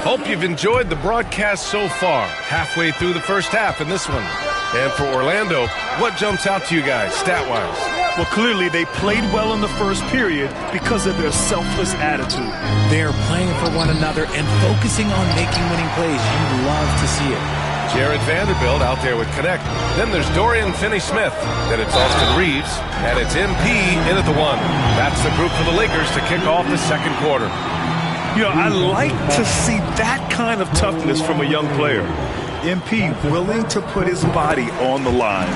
Hope you've enjoyed the broadcast so far. Halfway through the first half in this one. And for Orlando, what jumps out to you guys, stat-wise? Well, clearly they played well in the first period because of their selfless attitude. They're playing for one another and focusing on making winning plays. You love to see it. Jared Vanderbilt out there with Connect. Then there's Dorian Finney-Smith. Then it's Austin Reeves. And it's MP in at the 1. That's the group for the Lakers to kick off the second quarter. You know, I like to see that kind of toughness from a young player. MP willing to put his body on the line.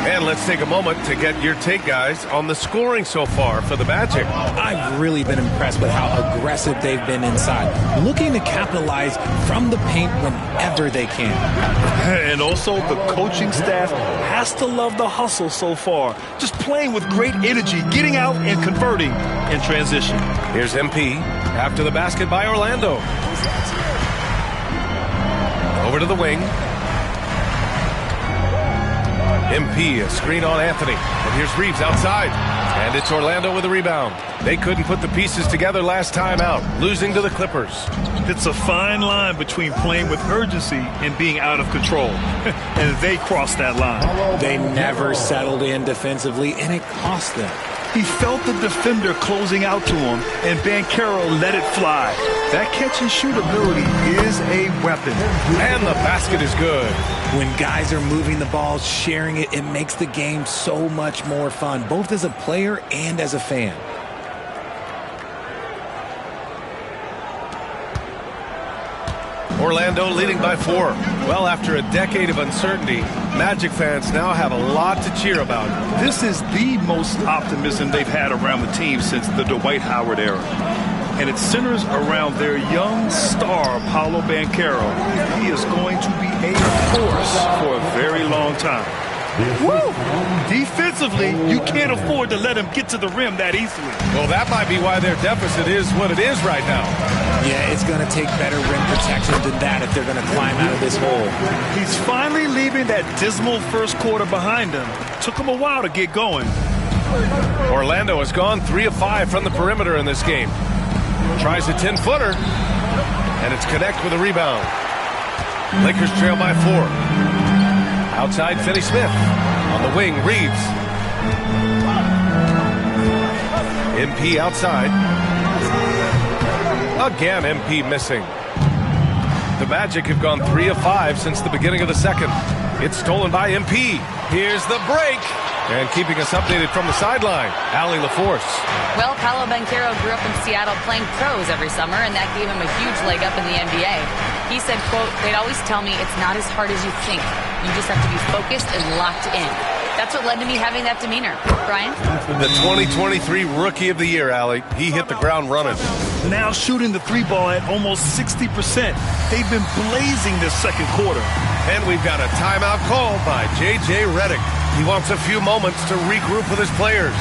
And let's take a moment to get your take, guys, on the scoring so far for the Magic. I've really been impressed with how aggressive they've been inside, looking to capitalize from the paint whenever they can. And also the coaching staff has to love the hustle so far. Just playing with great energy, getting out and converting in transition. Here's MP after the basket by Orlando. Over to the wing. MP, a screen on Anthony. And here's Reeves outside. And it's Orlando with a rebound. They couldn't put the pieces together last time out, losing to the Clippers. It's a fine line between playing with urgency and being out of control. And they crossed that line. They never settled in defensively, and it cost them. He felt the defender closing out to him, and Banchero let it fly. That catch-and-shoot ability is a weapon. And the basket is good. When guys are moving the ball, sharing it, it makes the game so much more fun, both as a player and as a fan. Orlando leading by 4. Well, after a decade of uncertainty, Magic fans now have a lot to cheer about. This is the most optimism they've had around the team since the Dwight Howard era. And it centers around their young star, Paolo Banchero. He is going to be a force for a very long time. Woo! Defensively, you can't afford to let him get to the rim that easily. Well, that might be why their deficit is what it is right now. Yeah, it's going to take better rim protection than that if they're going to climb out of this hole. He's finally leaving that dismal first quarter behind him. Took him a while to get going. Orlando has gone 3 of 5 from the perimeter in this game. Tries a 10-footer, and it's Connect with a rebound. Lakers trail by 4. Outside, Finney-Smith. On the wing, Reeves. MP outside. Again, MP missing. The Magic have gone 3 of 5 since the beginning of the second. It's stolen by MP. Here's the break. And keeping us updated from the sideline, Allie LaForce. Well, Paolo Banchero grew up in Seattle playing pros every summer, and that gave him a huge leg up in the NBA. He said, quote, "They'd always tell me it's not as hard as you think. You just have to be focused and locked in." That's what led to me having that demeanor. Brian? The 2023 Rookie of the Year, Allie. He hit the ground running. Now shooting the 3 ball at almost 60%. They've been blazing this second quarter. And we've got a timeout called by J.J. Redick. He wants a few moments to regroup with his players.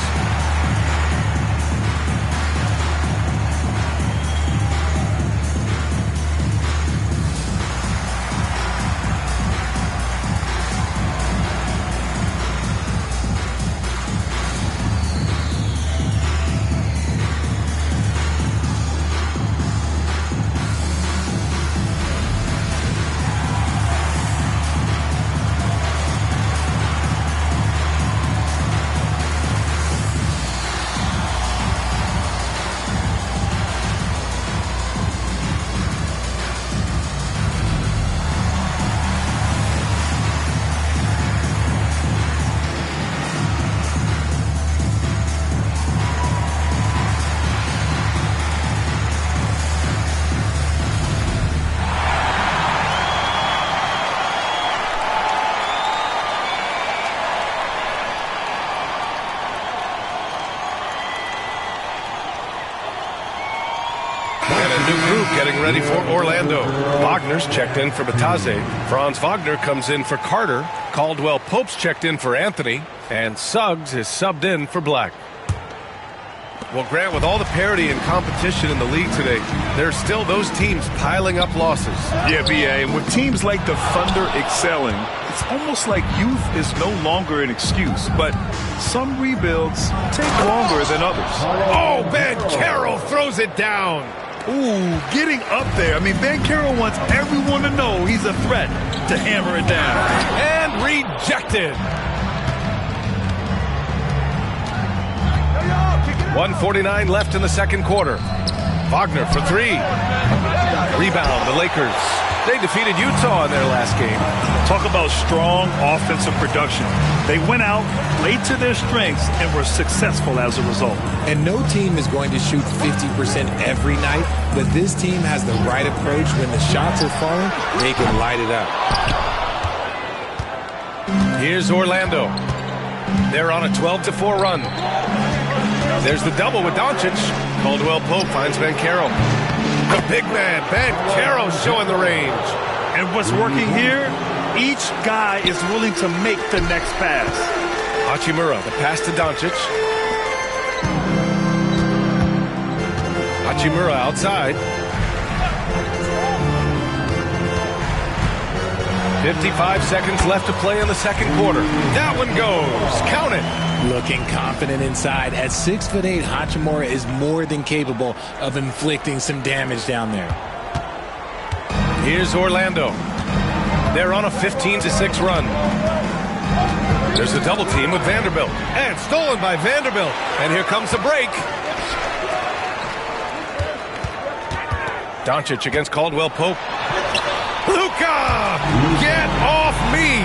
Getting ready for Orlando. Wagner's checked in for Batase. Franz Wagner comes in for Carter. Caldwell Pope's checked in for Anthony. And Suggs is subbed in for Black. Well, Grant, with all the parity and competition in the league today, there's still those teams piling up losses. Yeah, B.A., and with teams like the Thunder excelling, it's almost like youth is no longer an excuse. But some rebuilds take longer than others. Oh, Banchero throws it down. Ooh, getting up there. I mean, Banchero wants everyone to know he's a threat to hammer it down. And rejected. 1:49 left in the second quarter. Wagner for three. Rebound, the Lakers. They defeated Utah in their last game. Talk about strong offensive production. They went out, played to their strengths, and were successful as a result. And no team is going to shoot 50% every night, but this team has the right approach. When the shots are falling, they can light it up. Here's Orlando. They're on a 12-4 run. There's the double with Doncic. Caldwell Pope finds Banchero. The big man, Banchero, showing the range. And what's working here? Each guy is willing to make the next pass. Hachimura, the pass to Doncic. Hachimura outside. 55 seconds left to play in the second quarter. That one goes. Count it. Looking confident inside. At 6'8", Hachimura is more than capable of inflicting some damage down there. Here's Orlando. They're on a 15-6 run. There's a double team with Vanderbilt. And stolen by Vanderbilt. And here comes the break. Doncic against Caldwell Pope. Luka! Get off me!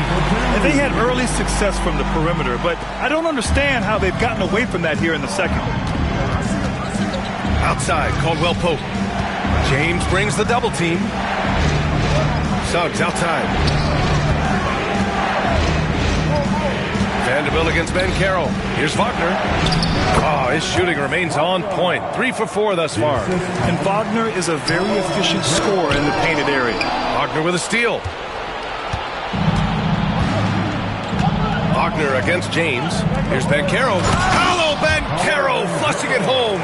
And they had early success from the perimeter, but I don't understand how they've gotten away from that here in the second. Outside, Caldwell Pope. James brings the double team. Suggs outside. Vanderbilt against Banchero. Here's Wagner. Oh, his shooting remains on point. 3 for 4 thus far. And Wagner is a very efficient scorer in the painted area. Wagner with a steal. Wagner against James. Here's Banchero. Paolo Banchero flushing it home.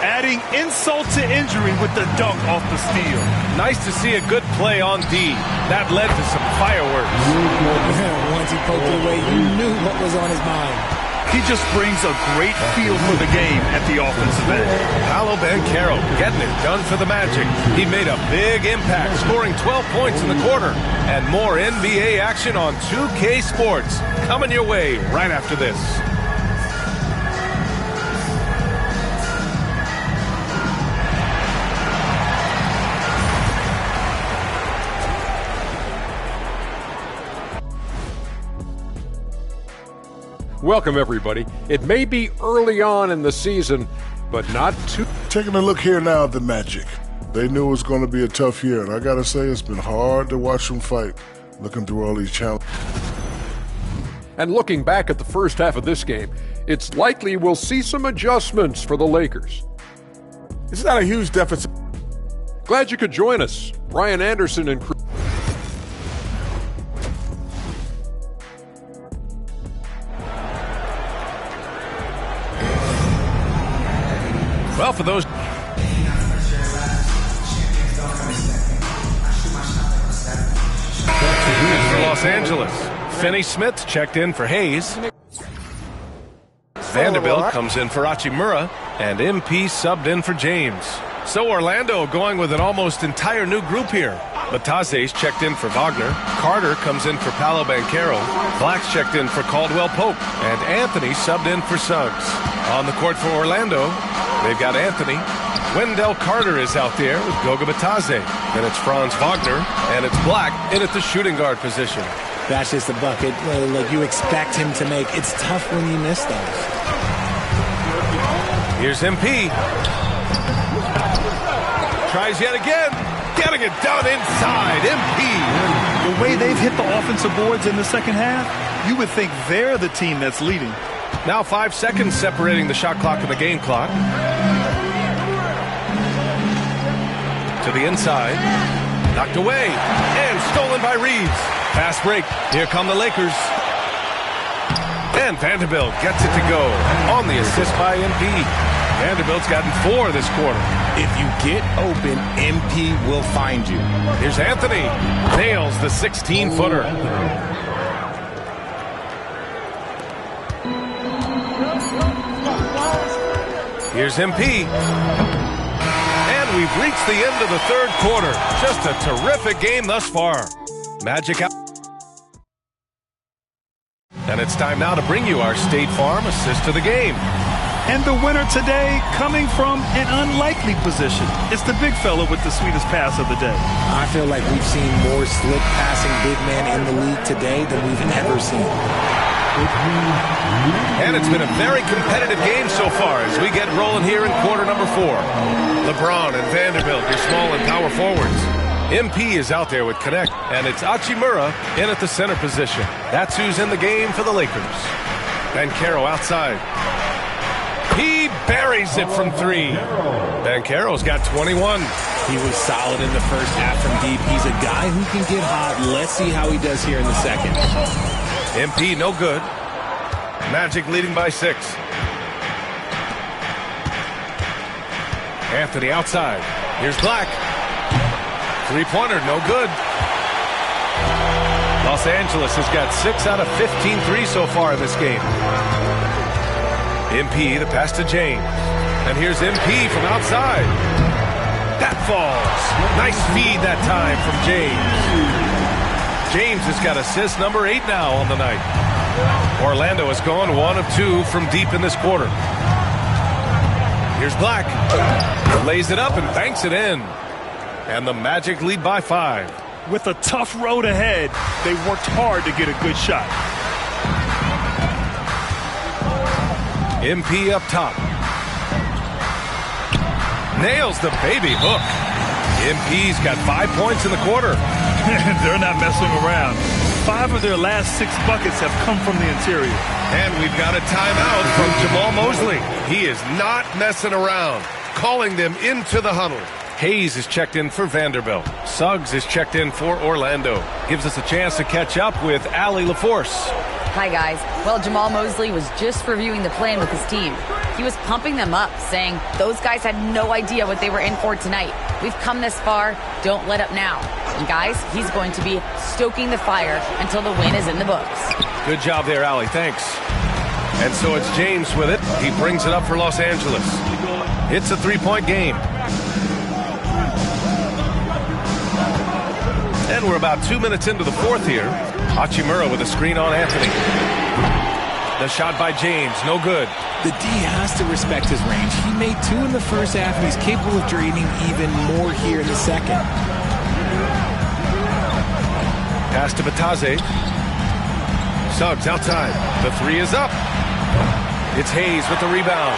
Adding insult to injury with the dunk off the steal. Nice to see a good play on D. That led to some fireworks. Once he poked it away, you knew what was on his mind. He just brings a great feel for the game at the offensive end. Paolo Banchero getting it done for the Magic. He made a big impact, scoring 12 points in the quarter. And more NBA action on 2K Sports. Coming your way right after this. Welcome, everybody. It may be early on in the season, but not too... Taking a look here now at the Magic. They knew it was going to be a tough year, and I got to say, it's been hard to watch them fight, looking through all these challenges. And looking back at the first half of this game, it's likely we'll see some adjustments for the Lakers. It's not a huge deficit. Glad you could join us. Brian Anderson and... Well, for those... For Los Angeles, Finney Smith checked in for Hayes. Vanderbilt comes in for Hachimura, and MP subbed in for James. So Orlando going with an almost entire new group here. Batazes checked in for Wagner. Carter comes in for Paolo Banchero. Blacks checked in for Caldwell Pope. And Anthony subbed in for Suggs. On the court for Orlando, they've got Anthony. Wendell Carter is out there with Goga Batase. Then it's Franz Wagner, and it's Black in at the shooting guard position. That's just a bucket like you expect him to make. It's tough when you miss those. Here's MP. Tries yet again. Getting it done inside. MP. The way they've hit the offensive boards in the second half, you would think they're the team that's leading. Now 5 seconds separating the shot clock and the game clock. To the inside. Knocked away. And stolen by Reeves. Fast break. Here come the Lakers. And Vanderbilt gets it to go. On the assist by MP. Vanderbilt's gotten 4 this quarter. If you get open, MP will find you. Here's Anthony. Nails the 16-footer. Here's MP. And we've reached the end of the third quarter. Just a terrific game thus far. Magic out. And it's time now to bring you our State Farm assist of the game. And the winner today coming from an unlikely position. It's the big fella with the sweetest pass of the day. I feel like we've seen more slick passing big man in the league today than we've ever seen. And it's been a very competitive game so far as we get rolling here in quarter number 4. LeBron and Vanderbilt, your small and power forwards. MP is out there with Connect, and it's Hachimura in at the center position. That's who's in the game for the Lakers. Banchero outside. He buries it from 3. Banchero's got 21. He was solid in the first half from deep. He's a guy who can get hot. Let's see how he does here in the second. MP no good. Magic leading by 6. Anthony outside. Here's Black. Three-pointer, no good. Los Angeles has got 6 out of 15 threes so far in this game. MP, the pass to James. And here's MP from outside. That falls. Nice feed that time from James. James has got assist number 8 now on the night. Orlando has gone 1 of 2 from deep in this quarter. Here's Black. Lays it up and banks it in. And the Magic lead by 5. With a tough road ahead, they worked hard to get a good shot. MP up top. Nails the baby hook. MP's got 5 points in the quarter. They're not messing around. 5 of their last 6 buckets have come from the interior. And we've got a timeout from Jamal Mosley. He is not messing around, calling them into the huddle. Hayes is checked in for Vanderbilt. Suggs is checked in for Orlando. Gives us a chance to catch up with Allie LaForce. Hi, guys. Well, Jamal Mosley was just reviewing the plan with his team. He was pumping them up, saying those guys had no idea what they were in for tonight. We've come this far. Don't let up now. And, guys, he's going to be stoking the fire until the win is in the books. Good job there, Allie. Thanks. And so it's James with it. He brings it up for Los Angeles. It's a 3-point game. And we're about 2 minutes into the fourth here. Hachimura with a screen on Anthony. The shot by James, no good. The D has to respect his range. He made 2 in the first half, and he's capable of draining even more here in the second. Pass to Bataze. Suggs outside. The 3 is up. It's Hayes with the rebound.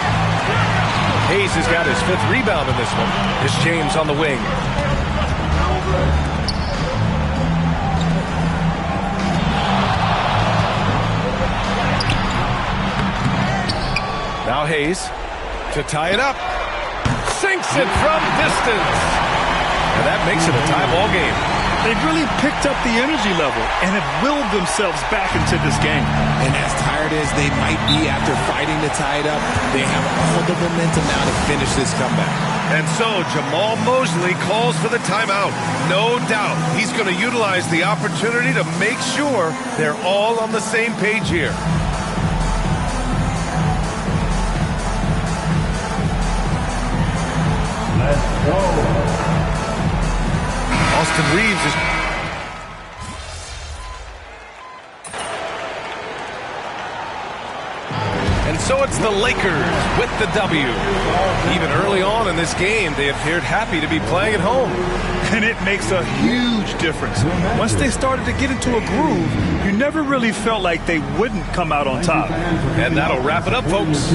Hayes has got his 5th rebound in this one. It's James on the wing. Now Hayes to tie it up. Sinks it from distance. And that makes it a tie ball game. They've really picked up the energy level and have willed themselves back into this game. And as tired as they might be after fighting to tie it up, they have all the momentum now to finish this comeback. And so Jamal Mosley calls for the timeout. No doubt he's going to utilize the opportunity to make sure they're all on the same page here. Let's go. Austin Reeves is... And so it's the Lakers with the W. Even early on in this game, they appeared happy to be playing at home. And it makes a huge difference. Once they started to get into a groove, you never really felt like they wouldn't come out on top. And that'll wrap it up, folks.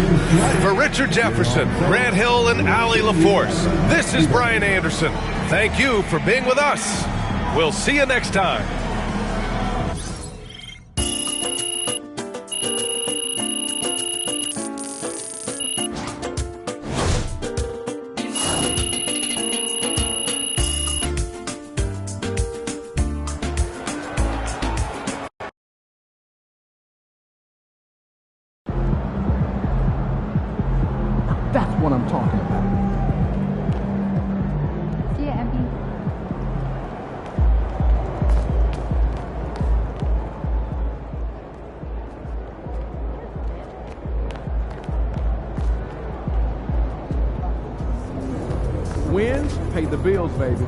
For Richard Jefferson, Grant Hill, and Allie LaForce, this is Brian Anderson. Thank you for being with us. We'll see you next time. That's what I'm talking about. See ya, MP. pay the bills, baby.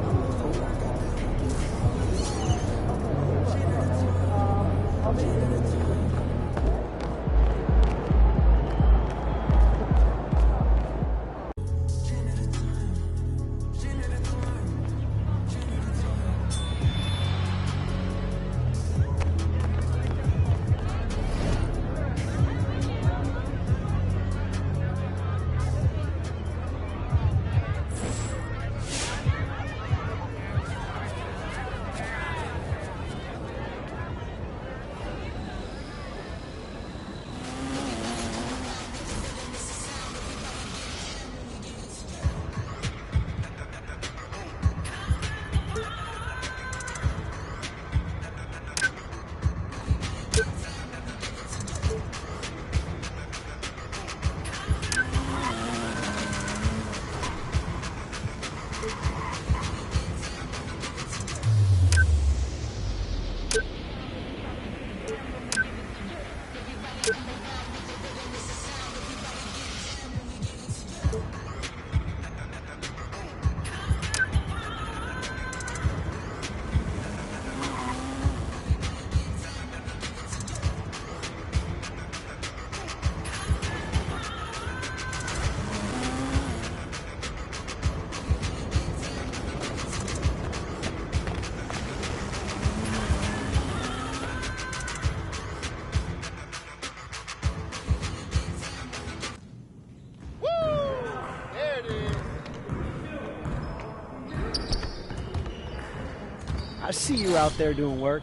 I see you out there doing work.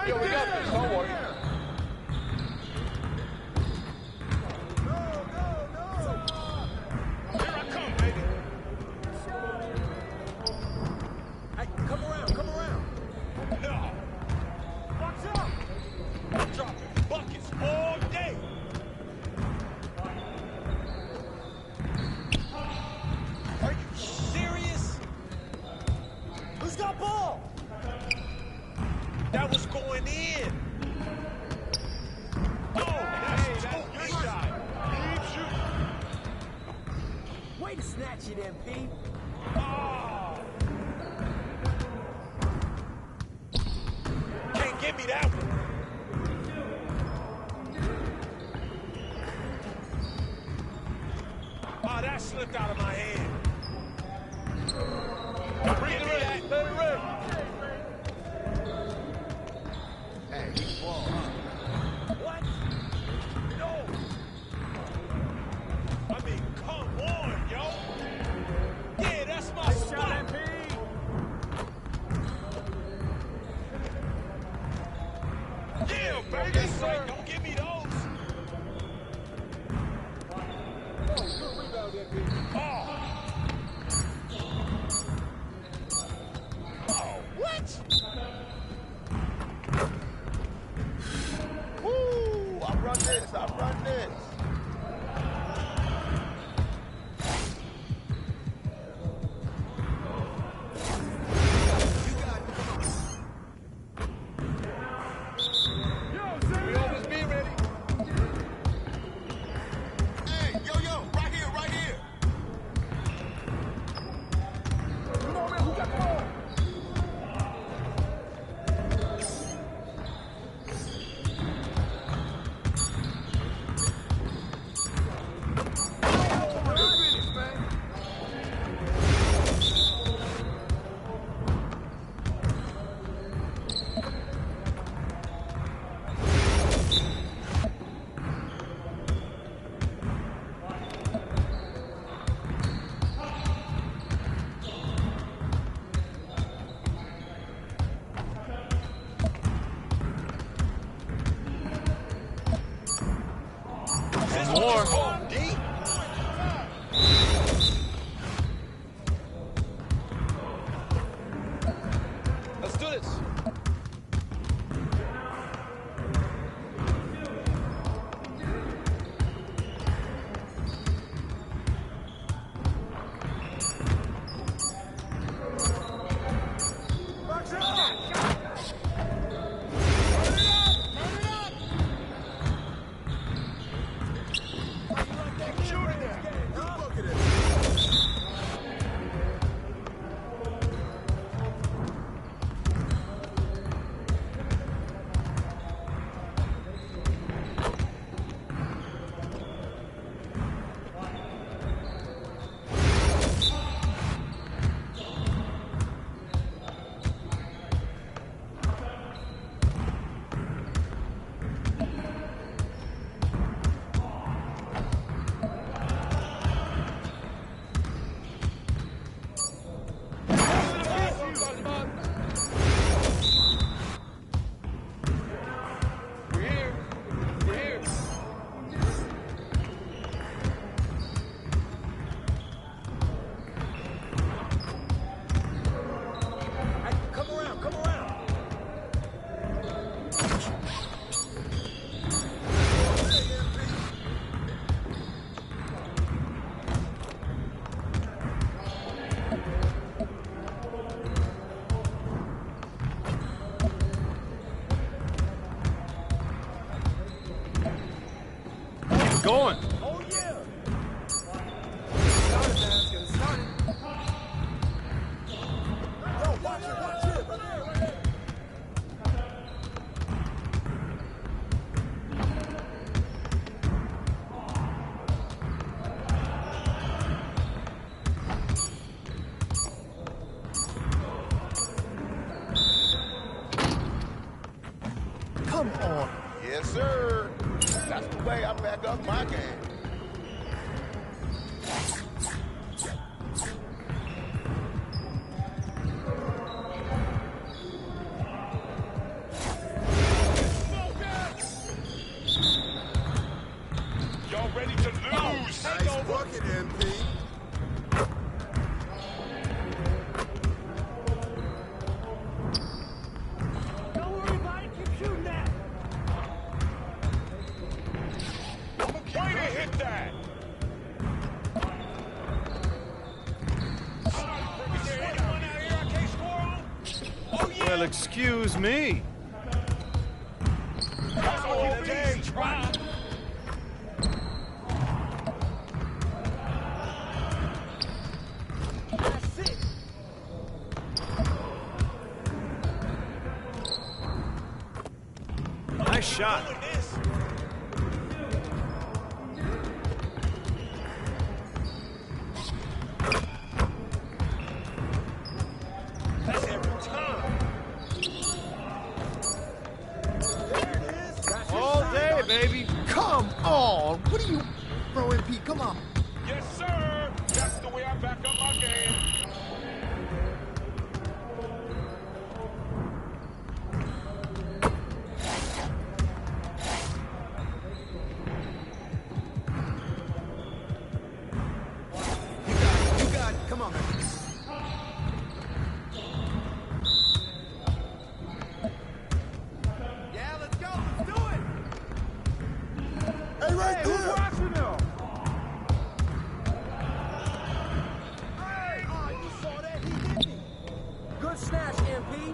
Yo, we got this. Don't worry. Here I come, baby. Hey, come around. No. Watch out. I'm dropping buckets all day. Are you serious? Who's got ball? That was going in. Oh, that's totally shot. Keep shooting. Way to snatch it, MP. Oh. Can't give me that one. Oh, that slipped out of my hand. Bring it in. Let it rip. Hey, he's ball, huh? What? No. I mean, come on, yo. Yeah, that's my spot. Yeah, baby. That's right. Don't give me those. Oh. Oh, what? Woo! I run this. We always be ready. Hey, yo, right here. Come on, man, who got the ball? More. Let's do this. going. Oh, yeah. Yo, watch it, watch it. Come on. Yes, sir. That's the way I back up my game. Y'all ready to lose? Nice bucket, MP. Don't worry about it. Keep shooting that. Way to hit that! Is there anyone out here I can't score on? Oh, yeah! Well, excuse me. That's all day. Try. That's it. Nice shot. That's every time. All day, baby. Come on. What are you... Bro, MP, come on. Yes, sir. That's the way I back up my game. You got it. Come on, man. Yeah, let's go. Let's do it. Hey, right Who's there. watching them? Hey, oh, you saw that? He hit me. Good snatch, MP.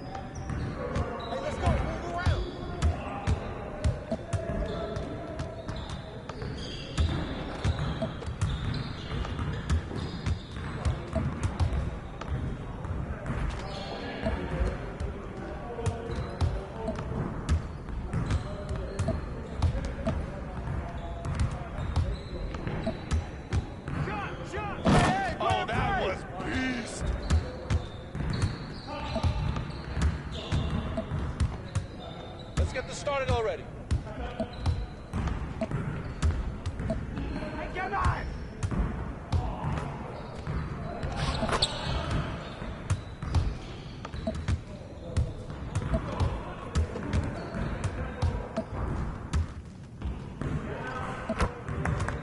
Hey, let's go. Move around. Hey, Oh, that was beast. let's get this started already. Hey, come on.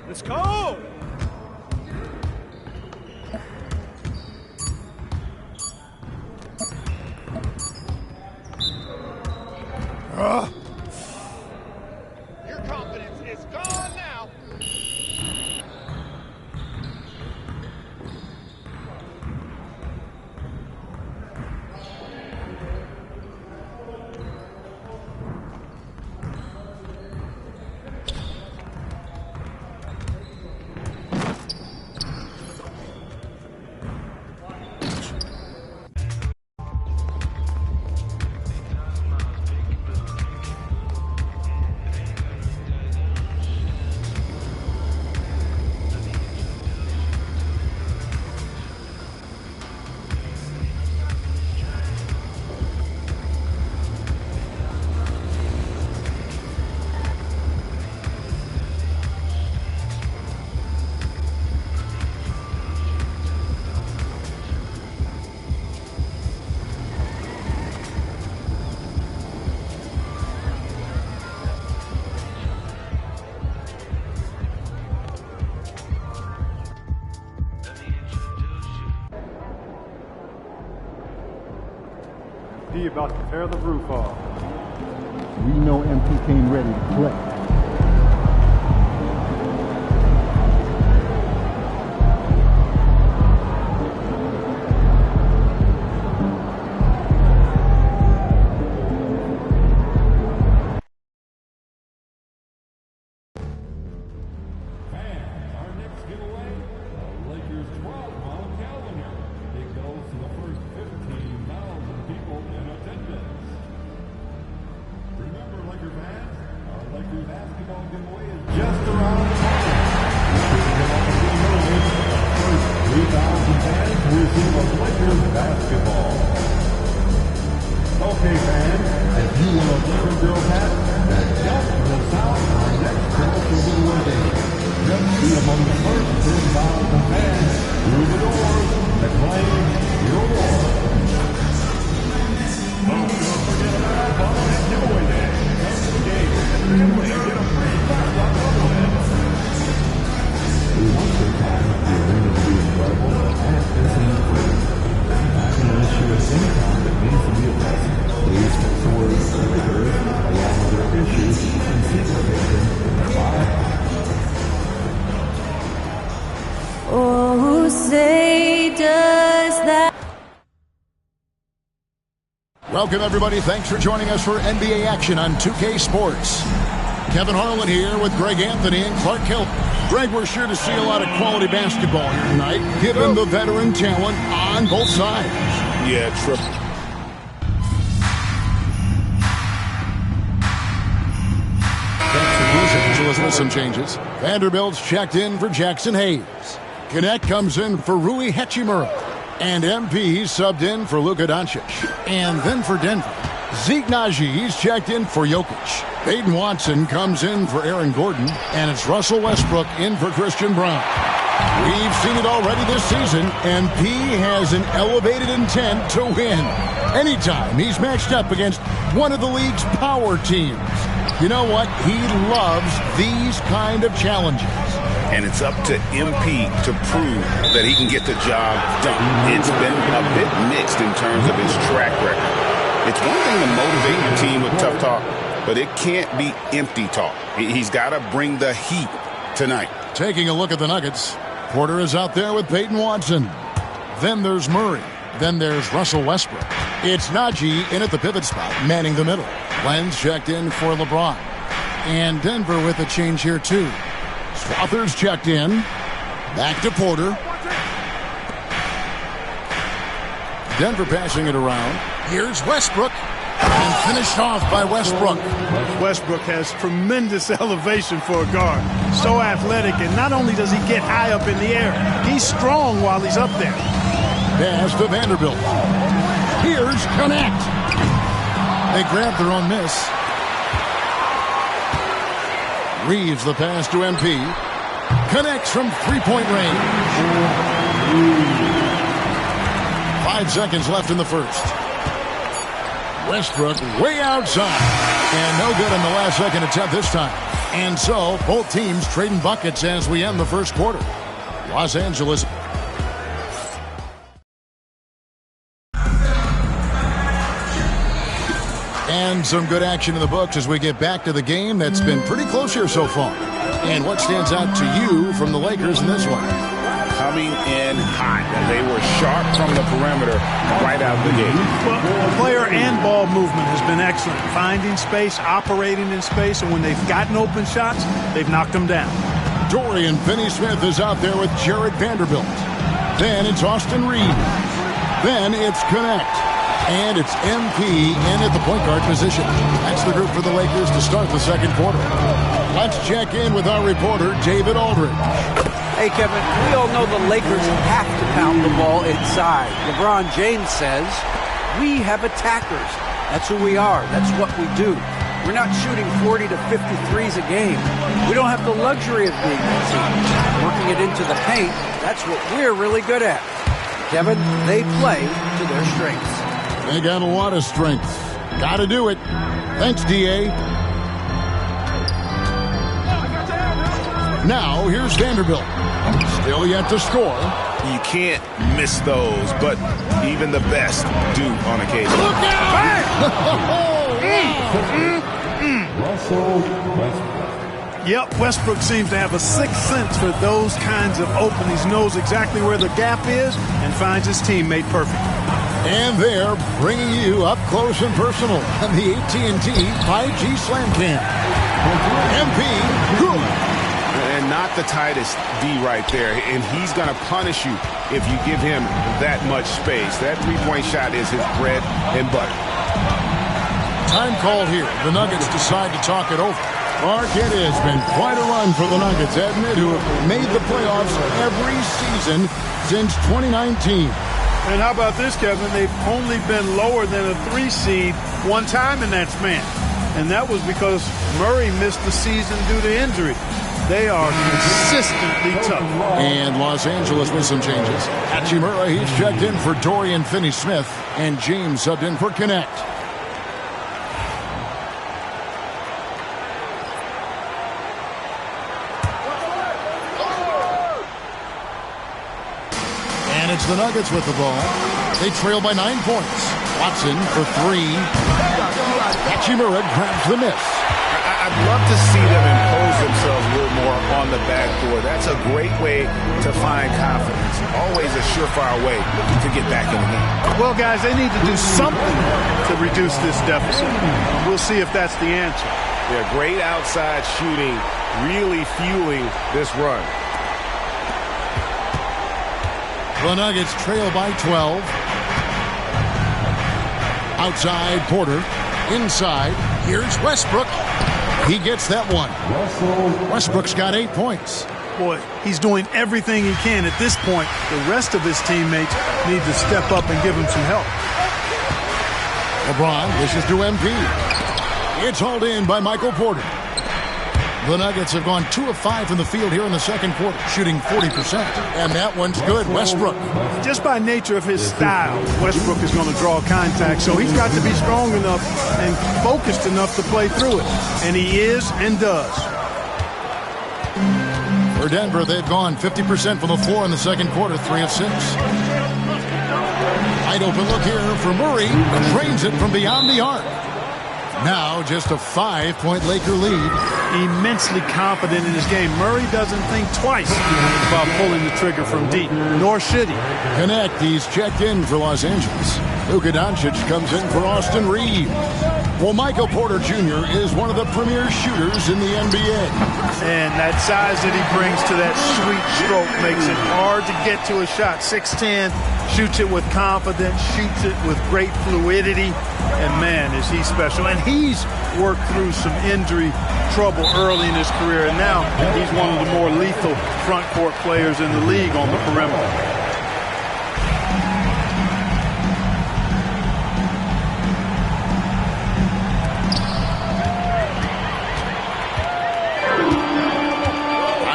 Let's go. Your confidence is gone now. MP about to tear the roof off. We know MP came ready to play. 3,000 fans will receive a Lakers basketball. Okay, fans, if you want a Lakers girl hat, then jump to the south or next girl to the wedding. Just be among the first 10,000 fans through the doors to claim your award. Don't forget about fun and giveaway day. Come to the game and family and get a free shot on the win. We want your time at the arena to be incredible and this is free. I can assure us any time that needs to be addressed. Please text the words Lakers along with their issues and seek location in their file. Oh, say does that. Welcome, everybody. Thanks for joining us for NBA action on 2K Sports. Kevin Harlan here with Greg Anthony and Clark Hill. Greg, we're sure to see a lot of quality basketball here tonight, given the veteran talent on both sides. Yeah, triple. Los Angeles with some changes. Vanderbilt's checked in for Jackson Hayes. Connect comes in for Rui Hachimura. And MP subbed in for Luka Doncic. And then for Denver, Zeke Najee's checked in for Jokic. Peyton Watson comes in for Aaron Gordon. And it's Russell Westbrook in for Christian Brown. We've seen it already this season, and P has an elevated intent to win. Anytime he's matched up against one of the league's power teams. You know what? He loves these kind of challenges. And it's up to MP to prove that he can get the job done. It's been a bit mixed in terms of his track record. It's one thing to motivate your team with tough talk, but it can't be empty talk. He's got to bring the heat tonight. Taking a look at the Nuggets, Porter is out there with Peyton Watson. Then there's Murray. Then there's Russell Westbrook. It's Najee in at the pivot spot, manning the middle. Lenz checked in for LeBron. And Denver with a change here, too. Swathers checked in. Back to Porter. Denver passing it around. Here's Westbrook. And finished off by Westbrook. Westbrook has tremendous elevation for a guard. So athletic, and not only does he get high up in the air, he's strong while he's up there. Pass to Vanderbilt. Here's Connect. They grab their own miss. Reeves the pass to MP. Connects from three-point range. 5 seconds left in the first. Westbrook way outside. And no good in the last second attempt this time. And so both teams trading buckets as we end the first quarter. Los Angeles. And some good action in the books as we get back to the game that's been pretty close here so far. And what stands out to you from the Lakers in this one? Coming in hot. They were sharp from the perimeter right out the gate. Well, player and ball movement has been excellent. Finding space, operating in space, and when they've gotten open shots, they've knocked them down. Dorian Finney-Smith is out there with Jared Vanderbilt. Then it's Austin Reed. Then it's Connect. And it's MP in at the point guard position. That's the group for the Lakers to start the second quarter. Let's check in with our reporter, David Aldridge. Hey, Kevin, we all know the Lakers have to pound the ball inside. LeBron James says, we have attackers. That's who we are. That's what we do. We're not shooting 40 to 53s a game. We don't have the luxury of being that team. Working it into the paint, that's what we're really good at. Kevin, they play to their strengths. They got a lot of strength. Got to do it. Thanks, D.A. Now, here's Vanderbilt. Still yet to score. You can't miss those, but even the best do on occasion. Look out! Yep, Westbrook seems to have a sixth sense for those kinds of openings. Knows exactly where the gap is and finds his teammate perfect. And they're bringing you up close and personal on the AT&T 5G Slam Cam. MP, good. And not the tightest D right there. And he's going to punish you if you give him that much space. That three-point shot is his bread and butter. Time called here. The Nuggets decide to talk it over. Mark, it has been quite a run for the Nuggets, hasn't it, who have made the playoffs every season since 2019. And how about this, Kevin? They've only been lower than a 3 seed one time in that span. And that was because Murray missed the season due to injury. They are consistently tough. And Los Angeles with some changes. Hachimura, he's checked in for Dorian Finney-Smith. And James subbed in for Connect. And it's the Nuggets with the ball. They trail by 9 points. Watson for 3. Hachimura grabs the miss. I'd love to see them impose themselves a little more on the backboard. That's a great way to find confidence. Always a surefire way to get back in the game. Well, guys, they need to do something to reduce this deficit. We'll see if that's the answer. Yeah, great outside shooting, really fueling this run. The Nuggets trail by 12. Outside, Porter. Inside, here's Westbrook. He gets that one. Westbrook's got 8 points. Boy, he's doing everything he can. At this point, the rest of his teammates need to step up and give him some help. LeBron dishes to MP. It's hauled in by Michael Porter. The Nuggets have gone 2 of 5 from the field here in the second quarter, shooting 40%. And that one's good. Westbrook. Just by nature of his style, Westbrook is going to draw contact, so he's got to be strong enough and focused enough to play through it. And he is and does. For Denver, they've gone 50% from the floor in the second quarter, 3 of 6. Wide open look here for Murray. Drains it from beyond the arc. Now just a 5-point Laker lead. Immensely confident in his game. Murray doesn't think twice about pulling the trigger from deep, nor should he. Connect, he's checked in for Los Angeles. Luka Doncic comes in for Austin Reeves. Well, Michael Porter Jr. is one of the premier shooters in the NBA. And that size that he brings to that sweet stroke makes it hard to get to a shot. 6'10", shoots it with confidence, shoots it with great fluidity. And man, is he special. And he's worked through some injury trouble early in his career. And now he's one of the more lethal front court players in the league on the perimeter.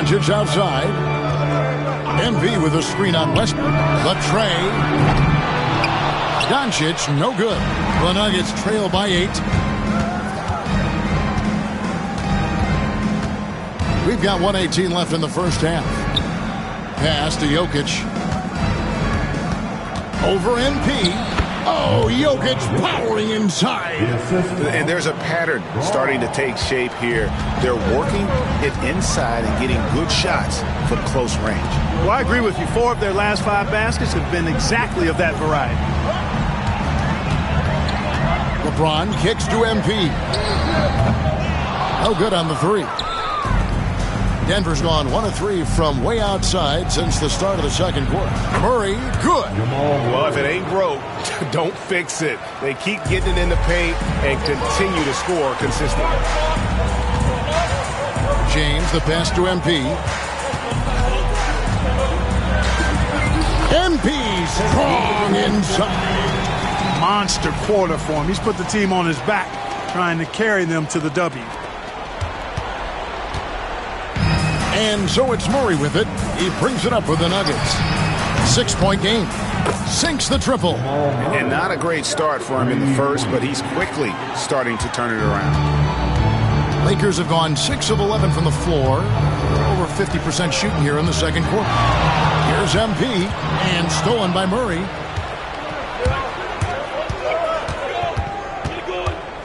Doncic outside. MV with a screen on Westbrook. The tray. Doncic, no good. The Nuggets trail by 8. We've got 1:18 left in the first half. Pass to Jokic. Over MP. Oh, Jokic powering inside. And there's a pattern starting to take shape here. They're working it inside and getting good shots from close range. Well, I agree with you. 4 of their last 5 baskets have been exactly of that variety. LeBron kicks to MP. No good on the 3. Denver's gone 1 of 3 from way outside since the start of the second quarter. Murray, good. Well, if it ain't broke, don't fix it. They keep getting it in the paint and continue to score consistently. James, the pass to MP. MP strong inside. Monster quarter for him. He's put the team on his back, trying to carry them to the W. And so it's Murray with it. He brings it up for the Nuggets. 6-point game. Sinks the triple. And not a great start for him in the first, but he's quickly starting to turn it around. Lakers have gone 6 of 11 from the floor. Over 50% shooting here in the second quarter. Here's MP. And stolen by Murray.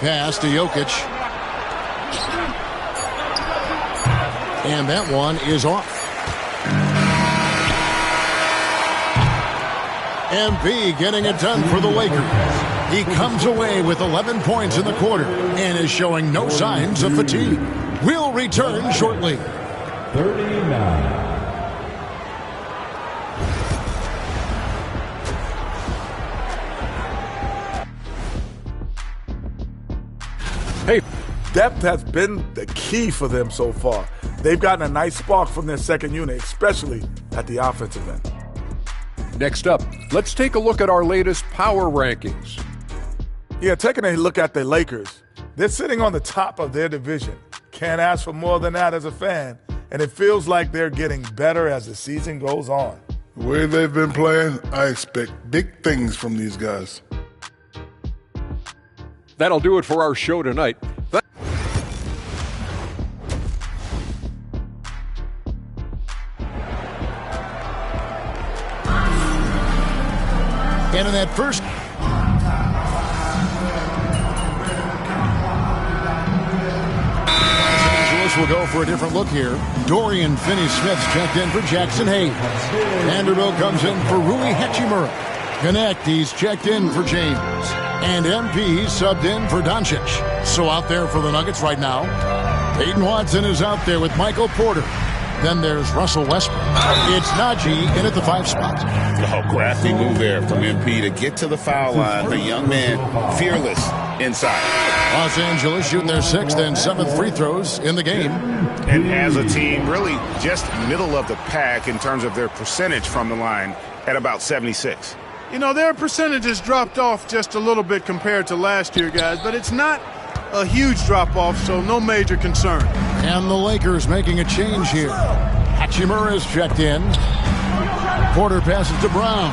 Pass to Jokic. And that one is off. MP getting it done for the Lakers. He comes away with 11 points in the quarter and is showing no signs of fatigue. We'll return shortly. 39. Hey, Depth has been the key for them so far. They've gotten a nice spark from their second unit, especially at the offensive end. Next up, let's take a look at our latest power rankings. Yeah, taking a look at the Lakers, they're sitting on the top of their division. Can't ask for more than that as a fan, and it feels like they're getting better as the season goes on. The way they've been playing, I expect big things from these guys. That'll do it for our show tonight. And in that first... Will go for a different look here. Dorian Finney-Smith's checked in for Jackson Hayes. Vanderbilt comes in for Rui Hachimura. Connect, he's checked in for James. And MP subbed in for Doncic. So out there for the Nuggets right now. Peyton Watson is out there with Michael Porter. Then there's Russell Westbrook. It's Najee in at the 5 spot. Oh, crafty move there from MP to get to the foul line. The young man, fearless inside. Los Angeles shooting their 6th and 7th free throws in the game. And as a team, really just middle of the pack in terms of their percentage from the line at about 76. You know, their percentages dropped off just a little bit compared to last year, guys, but it's not a huge drop-off, so no major concern. And the Lakers making a change here. Hachimura is checked in. Porter passes to Brown.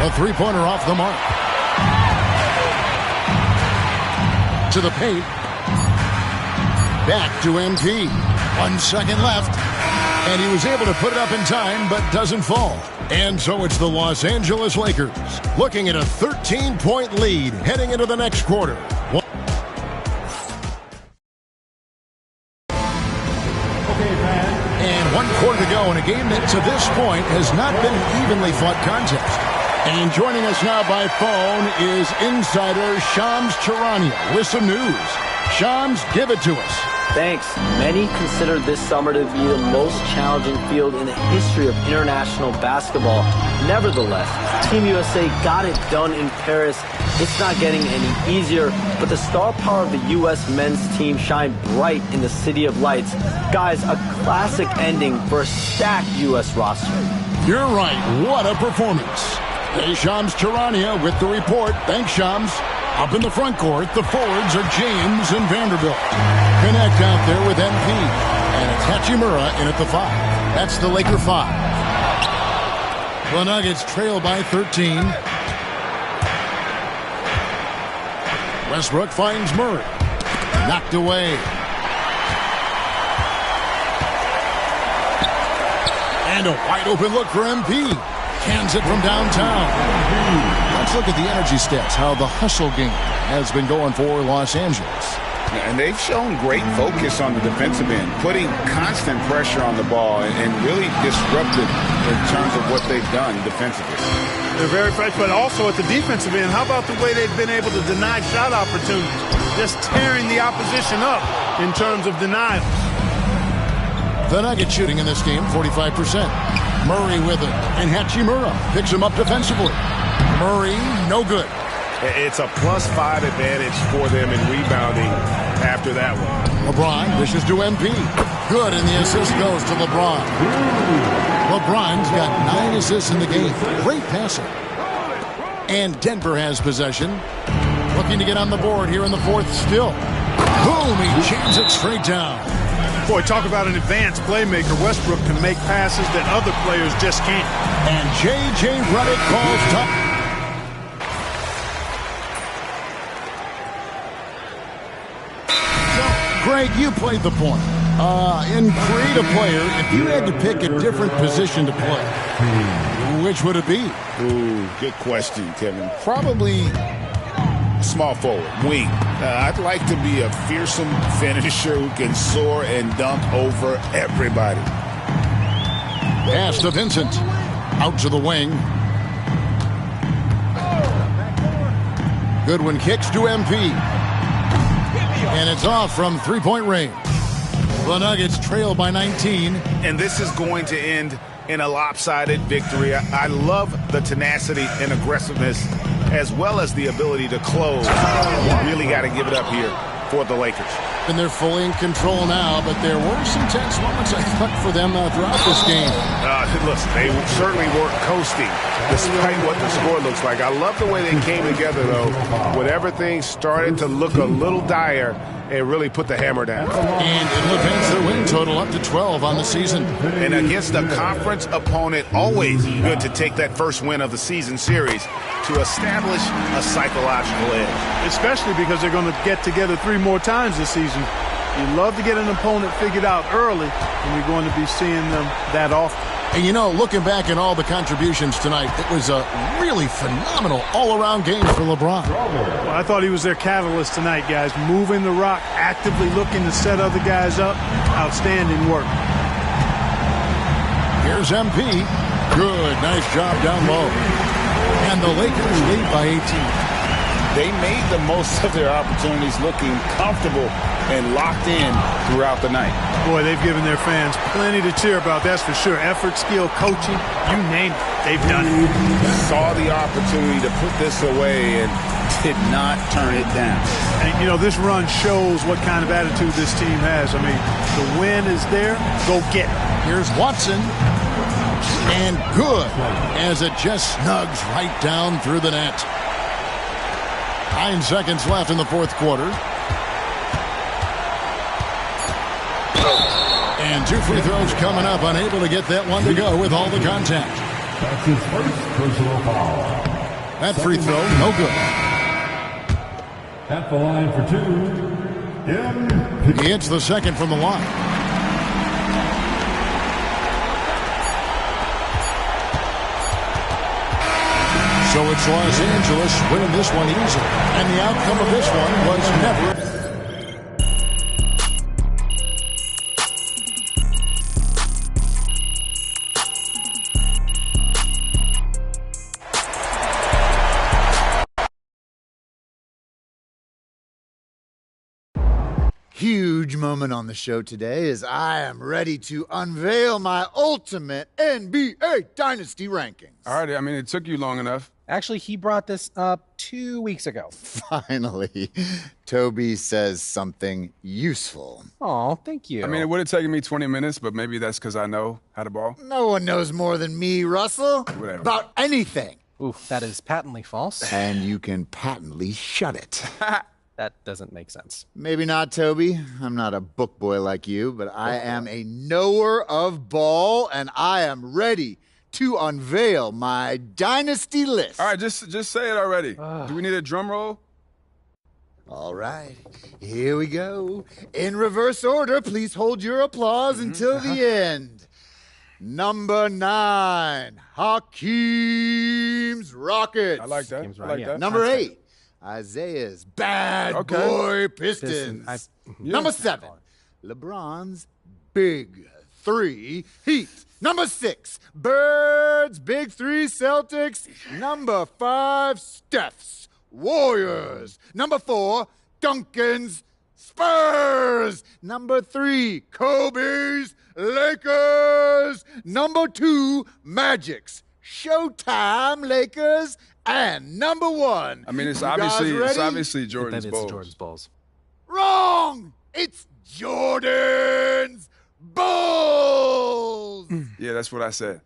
A three-pointer off the mark. To the paint. Back to MP. 1 second left. And he was able to put it up in time, but doesn't fall. And so it's the Los Angeles Lakers looking at a 13-point lead heading into the next quarter. And 1 quarter to go in a game that to this point has not been an evenly fought contest. And joining us now by phone is insider Shams Charania with some news. Shams, give it to us. Thanks. Many consider this summer to be the most challenging field in the history of international basketball. Nevertheless, Team USA got it done in Paris. It's not getting any easier, but the star power of the U.S. men's team shined bright in the City of Lights. Guys, a classic ending for a stacked U.S. roster. You're right. What a performance. Hey, Shams Charania with the report. Thanks, Shams. Up in the front court, the forwards are James and Vanderbilt. Connect out there with MP. And it's Hachimura in at the 5. That's the Laker 5. The Nuggets trail by 13. Westbrook finds Murray. Knocked away. And a wide open look for MP. Cans it from downtown. Let's look at the energy stats, how the hustle game has been going for Los Angeles. And they've shown great focus on the defensive end, putting constant pressure on the ball and really disruptive in terms of what they've done defensively. They're very fresh, but also at the defensive end, how about the way they've been able to deny shot opportunities? Just tearing the opposition up in terms of denials. The Nuggets shooting in this game, 45%. Murray with it, and Hachimura picks him up defensively. Murray, no good. It's a +5 advantage for them in rebounding after that one. LeBron dishes to MP. Good, and the assist goes to LeBron. LeBron's got 9 assists in the game. Great passing. And Denver has possession. Looking to get on the board here in the 4th still. Boom, he jams it straight down. Boy, talk about an advanced playmaker. Westbrook can make passes that other players just can't. And J.J. Redick calls top. So, Greg, you played the point. In creative player, if you had to pick a different position to play, which would it be? Ooh, good question, Kevin. Probably small forward, wing. I'd like to be a fearsome finisher who can soar and dunk over everybody. Pass to Vincent. Out to the wing. Goodwin kicks to MP. And it's off from three-point range. The Nuggets trail by 19. And this is going to end in a lopsided victory. I love the tenacity and aggressiveness as well as the ability to close. You really got to give it up here for the Lakers. And they're fully in control now, but there were some tense moments, I thought, for them throughout this game. Listen, they certainly weren't coasting, despite what the score looks like. I love the way they came together, though, when everything started to look a little dire and really put the hammer down. And it'll advance their win total up to 12 on the season. And against a conference opponent, always good to take that first win of the season series to establish a psychological edge. Especially because they're going to get together 3 more times this season. You love to get an opponent figured out early, and you're going to be seeing them that often. And, you know, looking back at all the contributions tonight, it was a really phenomenal all-around game for LeBron. Well, I thought he was their catalyst tonight, guys. Moving the rock, actively looking to set other guys up. Outstanding work. Here's MP. Good, nice job down low. And the Lakers lead by 18. They made the most of their opportunities, looking comfortable and locked in throughout the night. Boy, they've given their fans plenty to cheer about, that's for sure. Effort, skill, coaching, you name it, they've done it. Saw the opportunity to put this away and did not turn it down. And, you know, this run shows what kind of attitude this team has. I mean, the win is there, go get it. Here's Watson. And good, as it just snugs right down through the net. 9 seconds left in the fourth quarter. And 2 free throws coming up, unable to get that one to go with all the contact. That's his first personal foul. That free throw, no good. At the line for 2, He hits the second from the line. So it's Los Angeles winning this one easily. And the outcome of this one was never. Huge moment on the show today as I am ready to unveil my ultimate NBA Dynasty rankings. All right, I mean, it took you long enough. Actually, he brought this up 2 weeks ago. Finally, Toby says something useful. Oh, thank you. I mean, it would have taken me 20 minutes, but maybe that's because I know how to ball. No one knows more than me, Russell, Whatever. about anything. Oof, that is patently false. And you can patently shut it. That doesn't make sense. Maybe not, Toby. I'm not a book boy like you, but I am a knower of ball, and I am ready to unveil my dynasty list. All right, just say it already. Do we need a drum roll? All right, here we go. In reverse order, please hold your applause until the end. Number 9, Hakeem's Rockets. I like that. I like that. Number 8, Isaiah's Bad Boy Pistons. Number 7, LeBron's Big 3 Heat. Number 6, Birds Big 3 Celtics. Number 5, Steph's Warriors. Number 4, Duncan's Spurs. Number 3, Kobe's Lakers. Number 2, Magic's Showtime Lakers. And number 1. I mean, it's obviously Jordan's Bulls. That is Jordan's Bulls. Wrong! It's Jordan's Bulls! Yeah, that's what I said.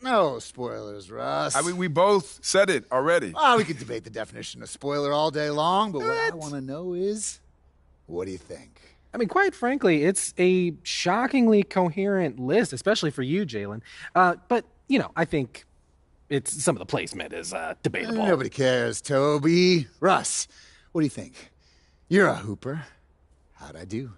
No spoilers, Russ. I mean, we both said it already. Well, we could debate the definition of spoiler all day long, but what I want to know is, what do you think? I mean, quite frankly, it's a shockingly coherent list, especially for you, Jalen. But, you know, I think some of the placement is debatable. Nobody cares, Toby. Russ, what do you think? You're a hooper. How'd I do?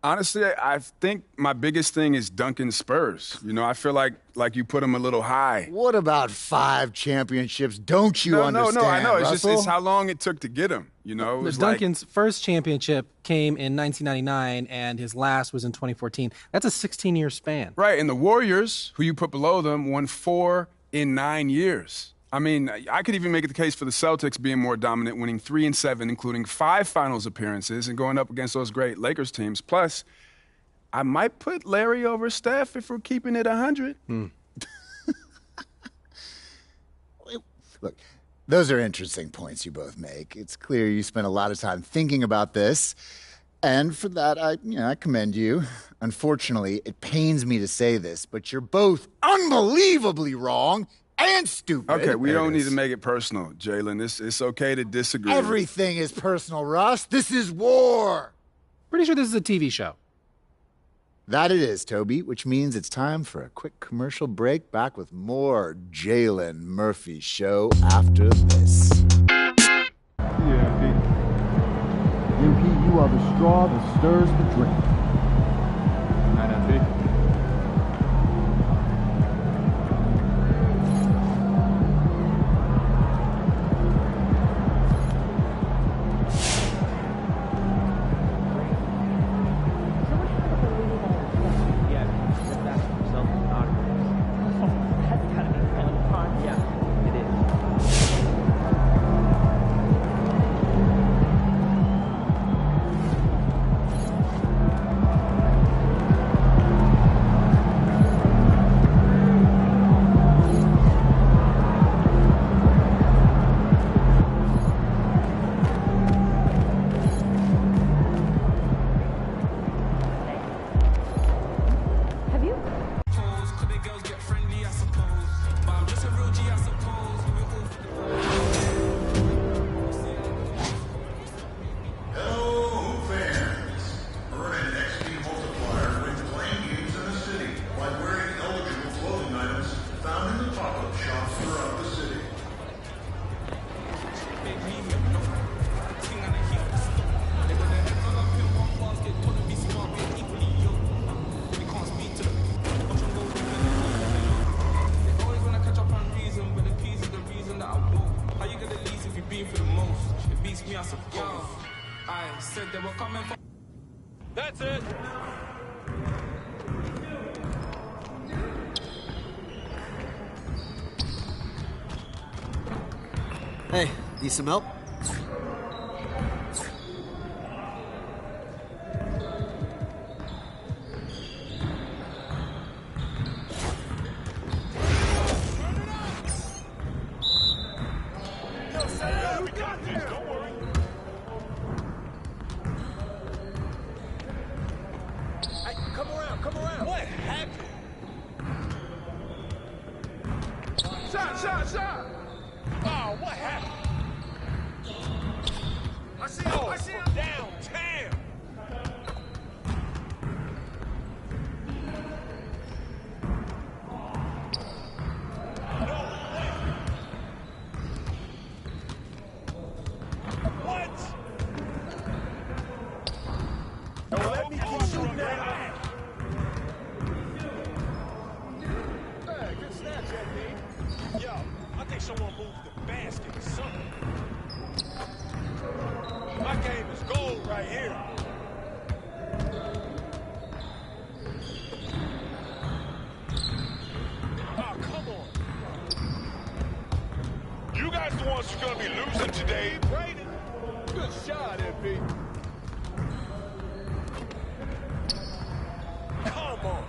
Honestly, I think my biggest thing is Duncan Spurs. You know, I feel like you put him a little high. What about 5 championships? Don't you understand, No, I know. Russell? It's how long it took to get him. You know, it was Duncan's first championship came in 1999, and his last was in 2014. That's a 16-year span. Right, and the Warriors, who you put below them, won 4 in 9 years. I mean, I could even make the case for the Celtics being more dominant, winning 3 and 7, including 5 finals appearances and going up against those great Lakers teams. Plus, I might put Larry over Steph if we're keeping it 100. Look, Those are interesting points you both make. It's clear you spent a lot of time thinking about this, and for that, I commend you. Unfortunately, it pains me to say this, but you're both unbelievably wrong and stupid. Okay, we don't need to make it personal, Jalen. It's okay to disagree. Everything is personal, Russ. This is war. Pretty sure this is a TV show. That it is, Toby, which means it's time for a quick commercial break. Back with more Jalen Murphy Show after this. Yeah, MP, you are the straw that stirs the drink. Night, MP. That's it. Hey, need some help? Shot! Oh, what happened? I see him downtown. What? Don't let me keep shooting that. Hey, good snatch, MP. Yo, I think someone moved the basket or something. My game is gold right here. Oh, come on. You guys the ones who's gonna be losing today. Brady, good shot, MP. Come on.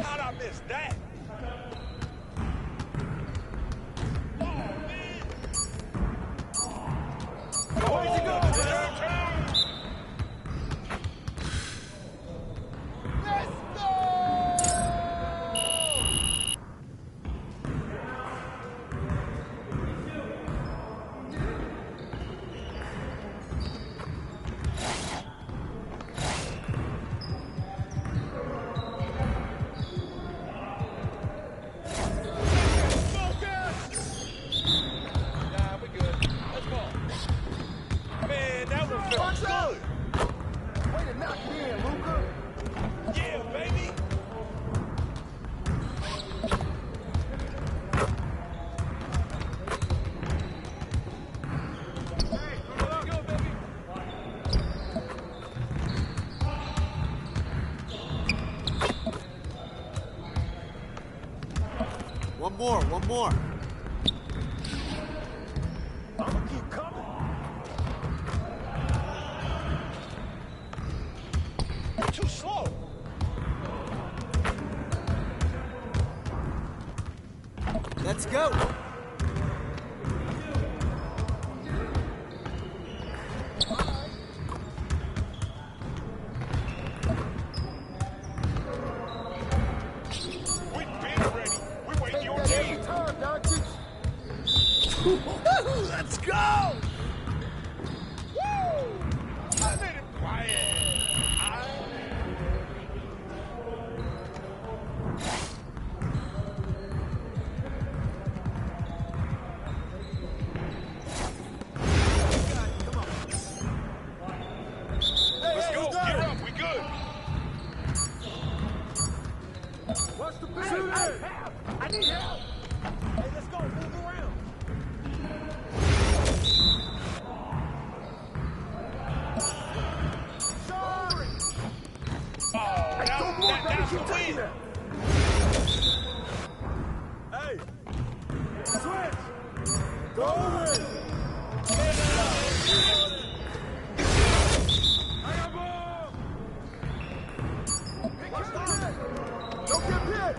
How'd I miss that? Oh, man. Where's he going, man? Let's go! Nah, we good. Let's go. Man, that one felt good. Way to knock it in, Luka. Yeah, baby. Hey, let's go, baby. One more. I'ma keep coming. slow. Let's go. We've been ready. We're waiting your team. Let's go! Woo! I made it quiet. Let's go. Get up. We good. What's the position? I need help. Hey, let's go. Move around. Sorry. Oh, that's the win. Hey. Switch. Go with it. I got ball. Watch the hit. Don't get hit.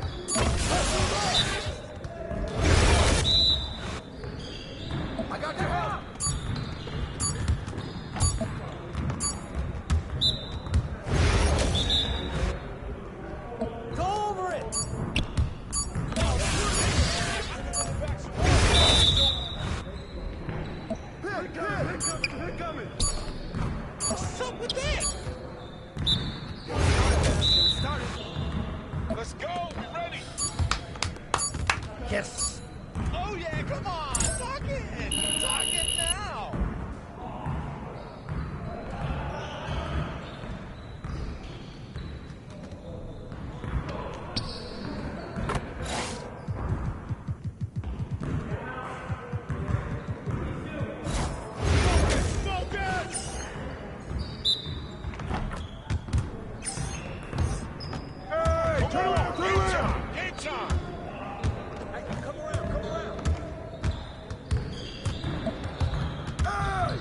I got your help. Go over it. Hit coming. What's up with that? Let's go. We ready? Yes. Oh yeah, come on. Talk it. Talk it now. Focus. Hey, turn around, turn around. Game time. Hey, come around, come around. Hey!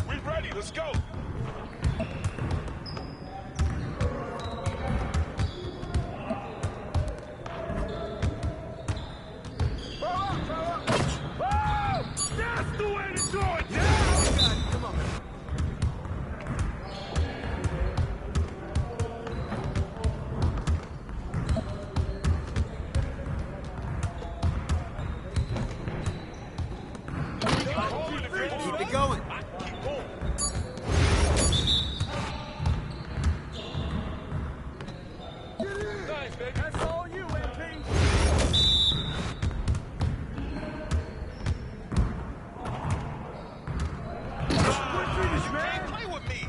We ready. Let's go. That's the way to do it! Yeah! Come on, man. Keep it going. Keep going. Nice, baby. That's all you, MP. You can't play with me.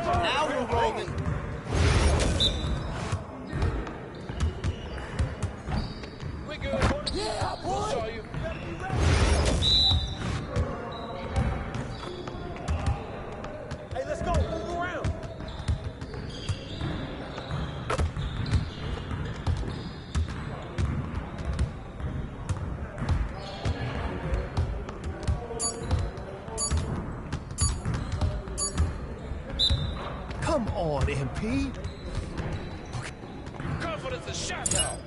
Now we're rolling. We good. Yeah, boy. Saw you. Hey, let's go. Move around. Come on, MP. Confidence is shot now.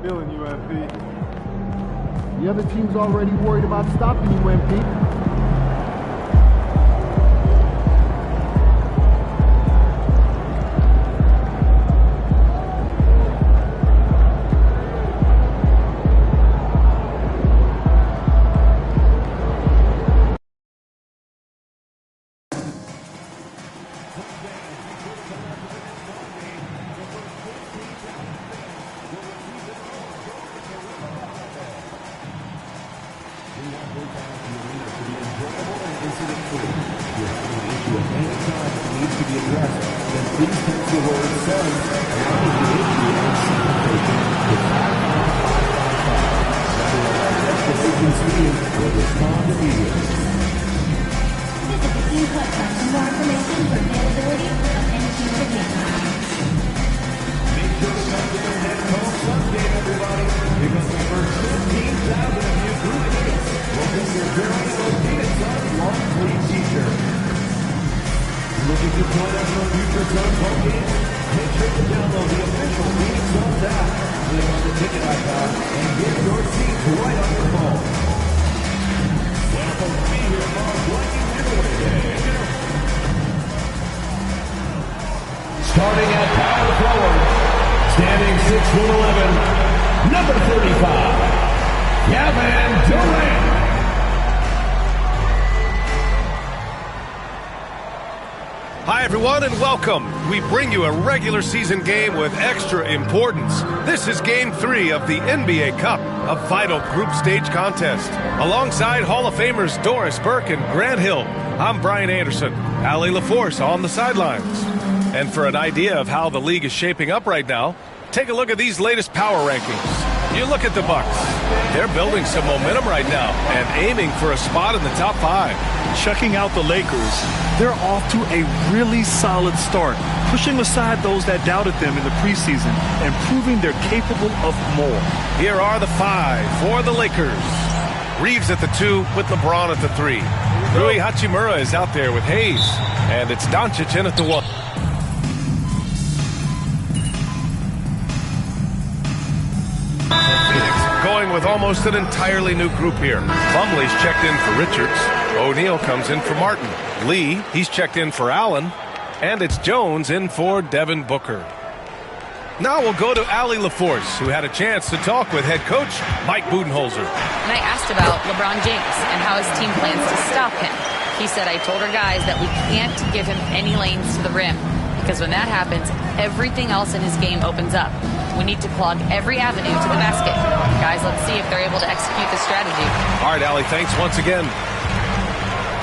Feeling you, MP. The other team's already worried about stopping you, MP. Looking to join us for future Suns home games? Make sure to download the official Phoenix Suns app. Click on the ticket icon and get your seats right on your phone. Welcome to be here on Lightning Giveaway Day. Starting at power forward, standing 6'11", number 35, Kevin Durant. Hi, everyone, and welcome. We bring you a regular season game with extra importance. This is Game 3 of the NBA Cup, a vital group stage contest. Alongside Hall of Famers Doris Burke and Grant Hill, I'm Brian Anderson, Allie LaForce on the sidelines. And for an idea of how the league is shaping up right now, take a look at these latest power rankings. You look at the Bucks. They're building some momentum right now and aiming for a spot in the top 5. Checking out the Lakers, they're off to a really solid start, pushing aside those that doubted them in the preseason and proving they're capable of more. Here are the 5 for the Lakers. Reeves at the 2 with LeBron at the 3. Rui Hachimura is out there with Hayes, and it's Doncic in at the 1. Going with almost an entirely new group here. Plumlee's checked in for Richards. O'Neal comes in for Martin. Lee, he's checked in for Allen. And it's Jones in for Devin Booker. Now we'll go to Allie LaForce, who had a chance to talk with head coach Mike Budenholzer. And I asked about LeBron James and how his team plans to stop him. He said, I told our guys that we can't give him any lanes to the rim, because when that happens, everything else in his game opens up. We need to clog every avenue to the basket. Guys, let's see if they're able to execute the strategy. All right, Allie, thanks once again.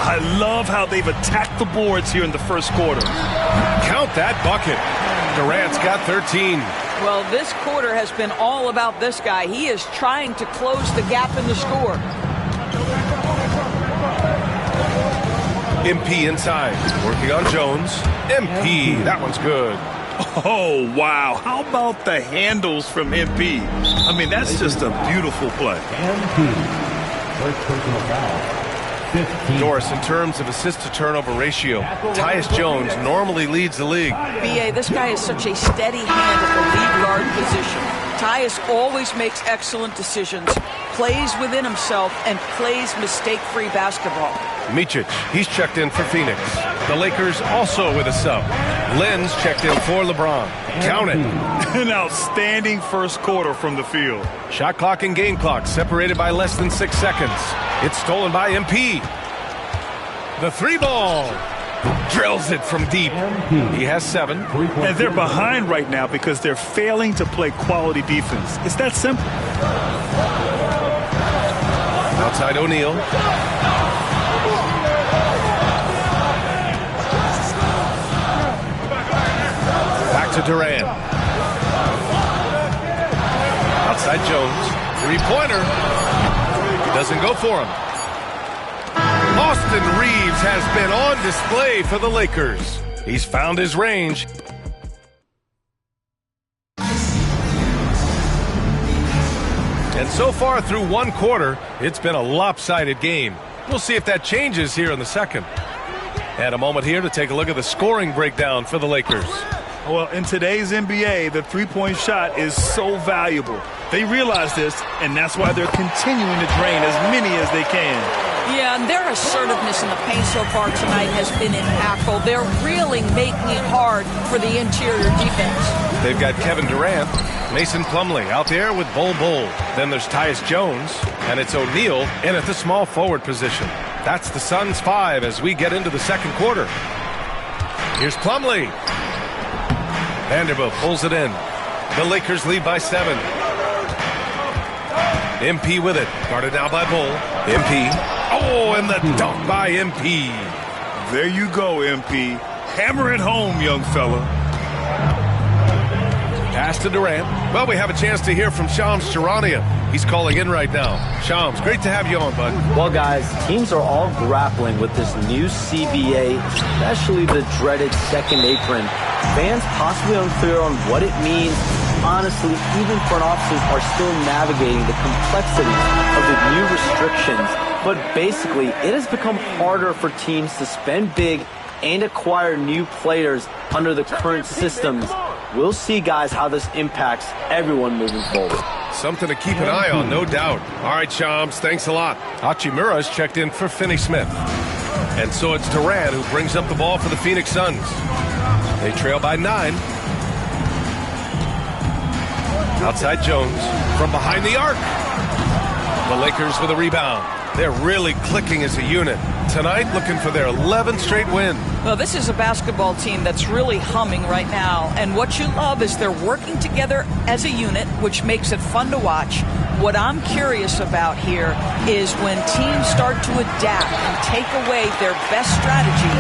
I love how they've attacked the boards here in the first quarter. Count that bucket. Durant's got 13. Well, this quarter has been all about this guy. He is trying to close the gap in the score. MP inside, working on Jones. MP, that one's good. Oh, wow. How about the handles from MP? I mean, that's just a beautiful play. MP, first personal foul. 15. Doris, in terms of assist-to-turnover ratio, Tyus Jones normally leads the league. B.A., this guy is such a steady hand at the lead guard position. Tyus always makes excellent decisions, plays within himself, and plays mistake-free basketball. Micic, he's checked in for Phoenix. The Lakers also with a sub. Lynn's checked in for LeBron. Count it. An outstanding first quarter from the field. Shot clock and game clock separated by less than 6 seconds. It's stolen by MP. The 3 ball. Drills it from deep. He has 7. And they're behind right now because they're failing to play quality defense. It's that simple. Outside O'Neal. Back to Durant. Outside Jones. 3-pointer. Doesn't go for him. Austin Reeves has been on display for the Lakers. He's found his range. And so far through one quarter, it's been a lopsided game. We'll see if that changes here in the second. And a moment here to take a look at the scoring breakdown for the Lakers. Well, in today's NBA, the three-point shot is so valuable. They realize this, and that's why they're continuing to drain as many as they can. Yeah, and their assertiveness in the paint so far tonight has been impactful. They're really making it hard for the interior defense. They've got Kevin Durant, Mason Plumlee out there with Bol Bol. Then there's Tyus Jones, and it's O'Neal in at the small forward position. That's the Suns' 5 as we get into the second quarter. Here's Plumlee. Vanderbilt pulls it in. The Lakers lead by 7. MP with it. Guarded now by Bol. MP. Oh, and the dunk by MP. There you go, MP. Hammer it home, young fella. Pass to Durant. Well, we have a chance to hear from Shams Charania. He's calling in right now. Shams, great to have you on, bud. Well, guys, teams are all grappling with this new CBA, especially the dreaded second apron. Fans possibly unclear on what it means. Honestly, even front offices are still navigating the complexities of the new restrictions. But basically, it has become harder for teams to spend big and acquire new players under the current systems. We'll see, guys, how this impacts everyone moving forward. Something to keep an eye on, no doubt. All right, Shams, thanks a lot. Hachimura's checked in for Finney Smith. And so it's Durant who brings up the ball for the Phoenix Suns. They trail by 9. Outside Jones from behind the arc. The Lakers with a rebound. They're really clicking as a unit. Tonight, looking for their 11th straight win. Well, this is a basketball team that's really humming right now. And what you love is they're working together as a unit, which makes it fun to watch. What I'm curious about here is when teams start to adapt and take away their best strategy,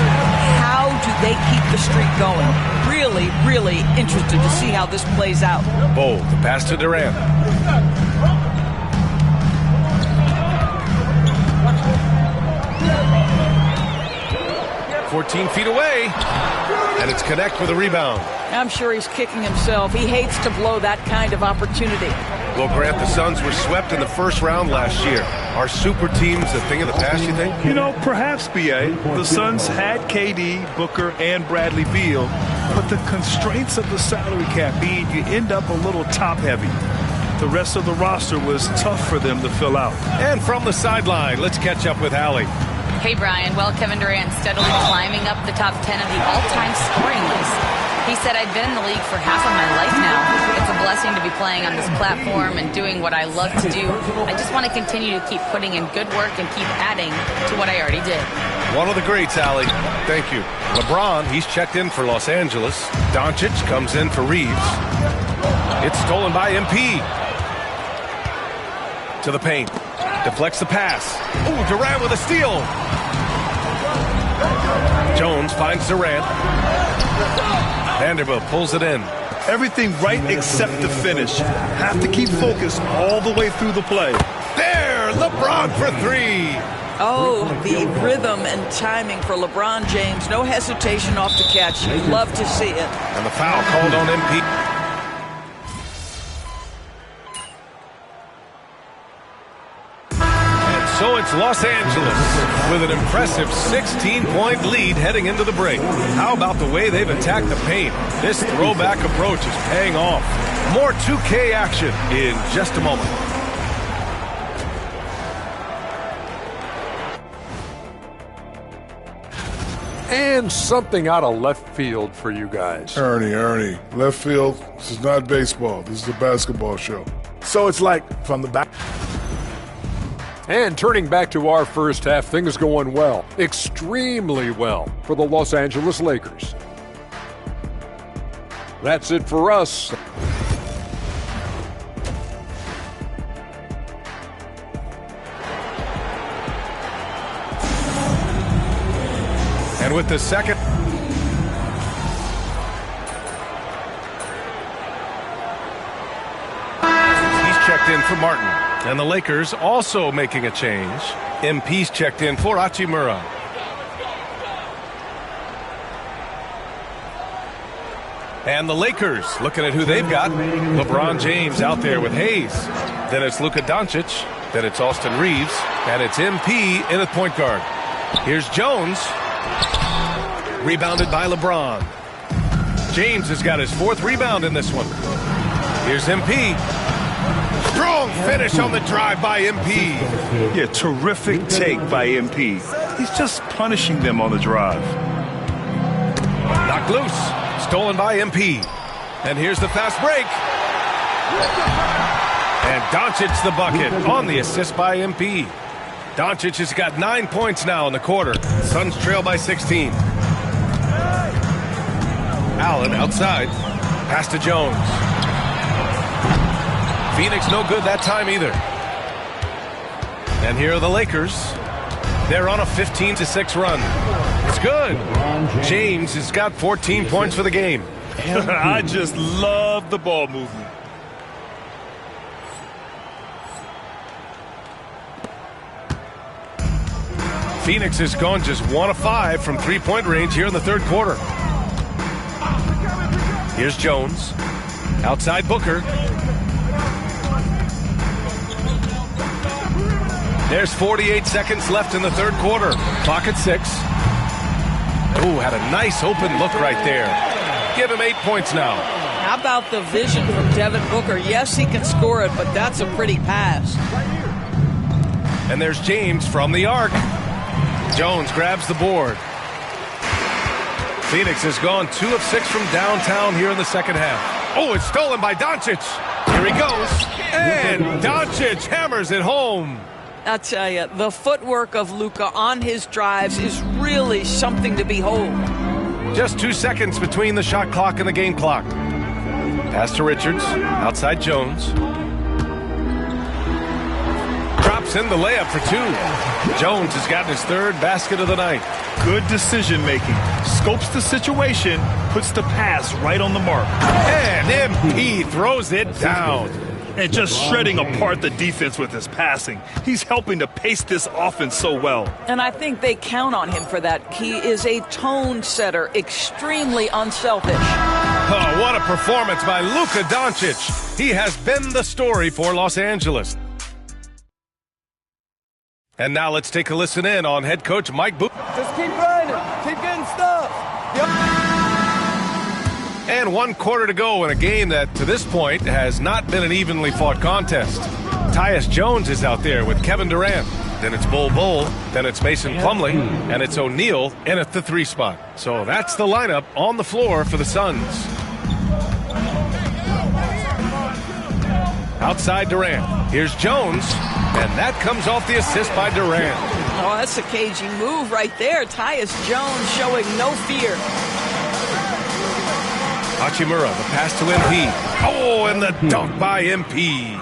how do they keep the streak going? Really, really interested to see how this plays out. Bol, the pass to Durant. 14 feet away, and it's Connect with a rebound. I'm sure he's kicking himself. He hates to blow that kind of opportunity. Well, Grant, the Suns were swept in the first round last year. Are super teams a thing of the past, you think? You know, perhaps, B.A. The Suns had KD, Booker, and Bradley Beal, but the constraints of the salary cap mean you end up a little top-heavy. The rest of the roster was tough for them to fill out. And from the sideline, let's catch up with Allie. Hey, Brian. Well, Kevin Durant steadily climbing up the top 10 of the all-time scoring list. He said, I've been in the league for half of my life now. It's a blessing to be playing on this platform and doing what I love to do. I just want to continue to keep putting in good work and keep adding to what I already did. One of the greats, Allie. Thank you. LeBron, he's checked in for Los Angeles. Doncic comes in for Reeves. It's stolen by MP. To the paint. Deflects the pass. Ooh, Durant with a steal. Jones finds Durant. Vanderbilt pulls it in. Everything right except the finish. Have to keep focused all the way through the play. There, LeBron for 3. Oh, the rhythm and timing for LeBron James. No hesitation off the catch. You'd love to see it. And the foul called on MP. So it's Los Angeles with an impressive 16-point lead heading into the break. How about the way they've attacked the paint? This throwback approach is paying off. More 2K action in just a moment. And something out of left field for you guys. Ernie, left field, this is not baseball. This is a basketball show. So it's like from the back. And turning back to our first half, things going well, extremely well for the Los Angeles Lakers. That's it for us. And with the second. He's checked in for Martin. And the Lakers also making a change. MP's checked in for Hachimura. And the Lakers looking at who they've got. LeBron James out there with Hayes. Then it's Luka Doncic. Then it's Austin Reeves. And it's MP in at point guard. Here's Jones. Rebounded by LeBron. James has got his 4th rebound in this one. Here's MP. Strong finish on the drive by MP. Yeah, terrific take by MP. He's just punishing them on the drive. Knocked loose. Stolen by MP. And here's the fast break. And Doncic the bucket on the assist by MP. Doncic has got 9 points now in the quarter. Suns trail by 16. Allen outside. Pass to Jones. Phoenix no good that time either. And here are the Lakers. They're on a 15-6 run. It's good. James has got 14 points for the game. I just love the ball movement. Phoenix has gone just 1 of 5 from 3-point range here in the 3rd quarter. Here's Jones. Outside Booker. There's 48 seconds left in the 3rd quarter. Clock at 6. Ooh, had a nice open look right there. Give him 8 points now. How about the vision from Devin Booker? Yes, he can score it, but that's a pretty pass. And there's James from the arc. Jones grabs the board. Phoenix has gone 2 of 6 from downtown here in the 2nd half. Oh, it's stolen by Doncic. Here he goes. And Doncic hammers it home. I'll tell you, the footwork of Luka on his drives is really something to behold. Just 2 seconds between the shot clock and the game clock. Pass to Richards. Outside Jones. Drops in the layup for 2. Jones has gotten his 3rd basket of the night. Good decision making. Scopes the situation, puts the pass right on the mark. And MP throws it down. And just shredding apart the defense with his passing. He's helping to pace this offense so well. And I think they count on him for that. He is a tone setter, extremely unselfish. Oh, what a performance by Luka Doncic. He has been the story for Los Angeles. And now let's take a listen in on head coach Mike Boone. Just keep grinding. Keep getting stuff. And 1 quarter to go in a game that, to this point, has not been an evenly fought contest. Tyus Jones is out there with Kevin Durant. Then it's Bol Bol. Then it's Mason Plumlee. And it's O'Neal in at the 3 spot. So that's the lineup on the floor for the Suns. Outside Durant. Here's Jones. And that comes off the assist by Durant. Oh, that's a cagey move right there. Tyus Jones showing no fear. Hachimura, the pass to MP. Oh, and the dunk by MP.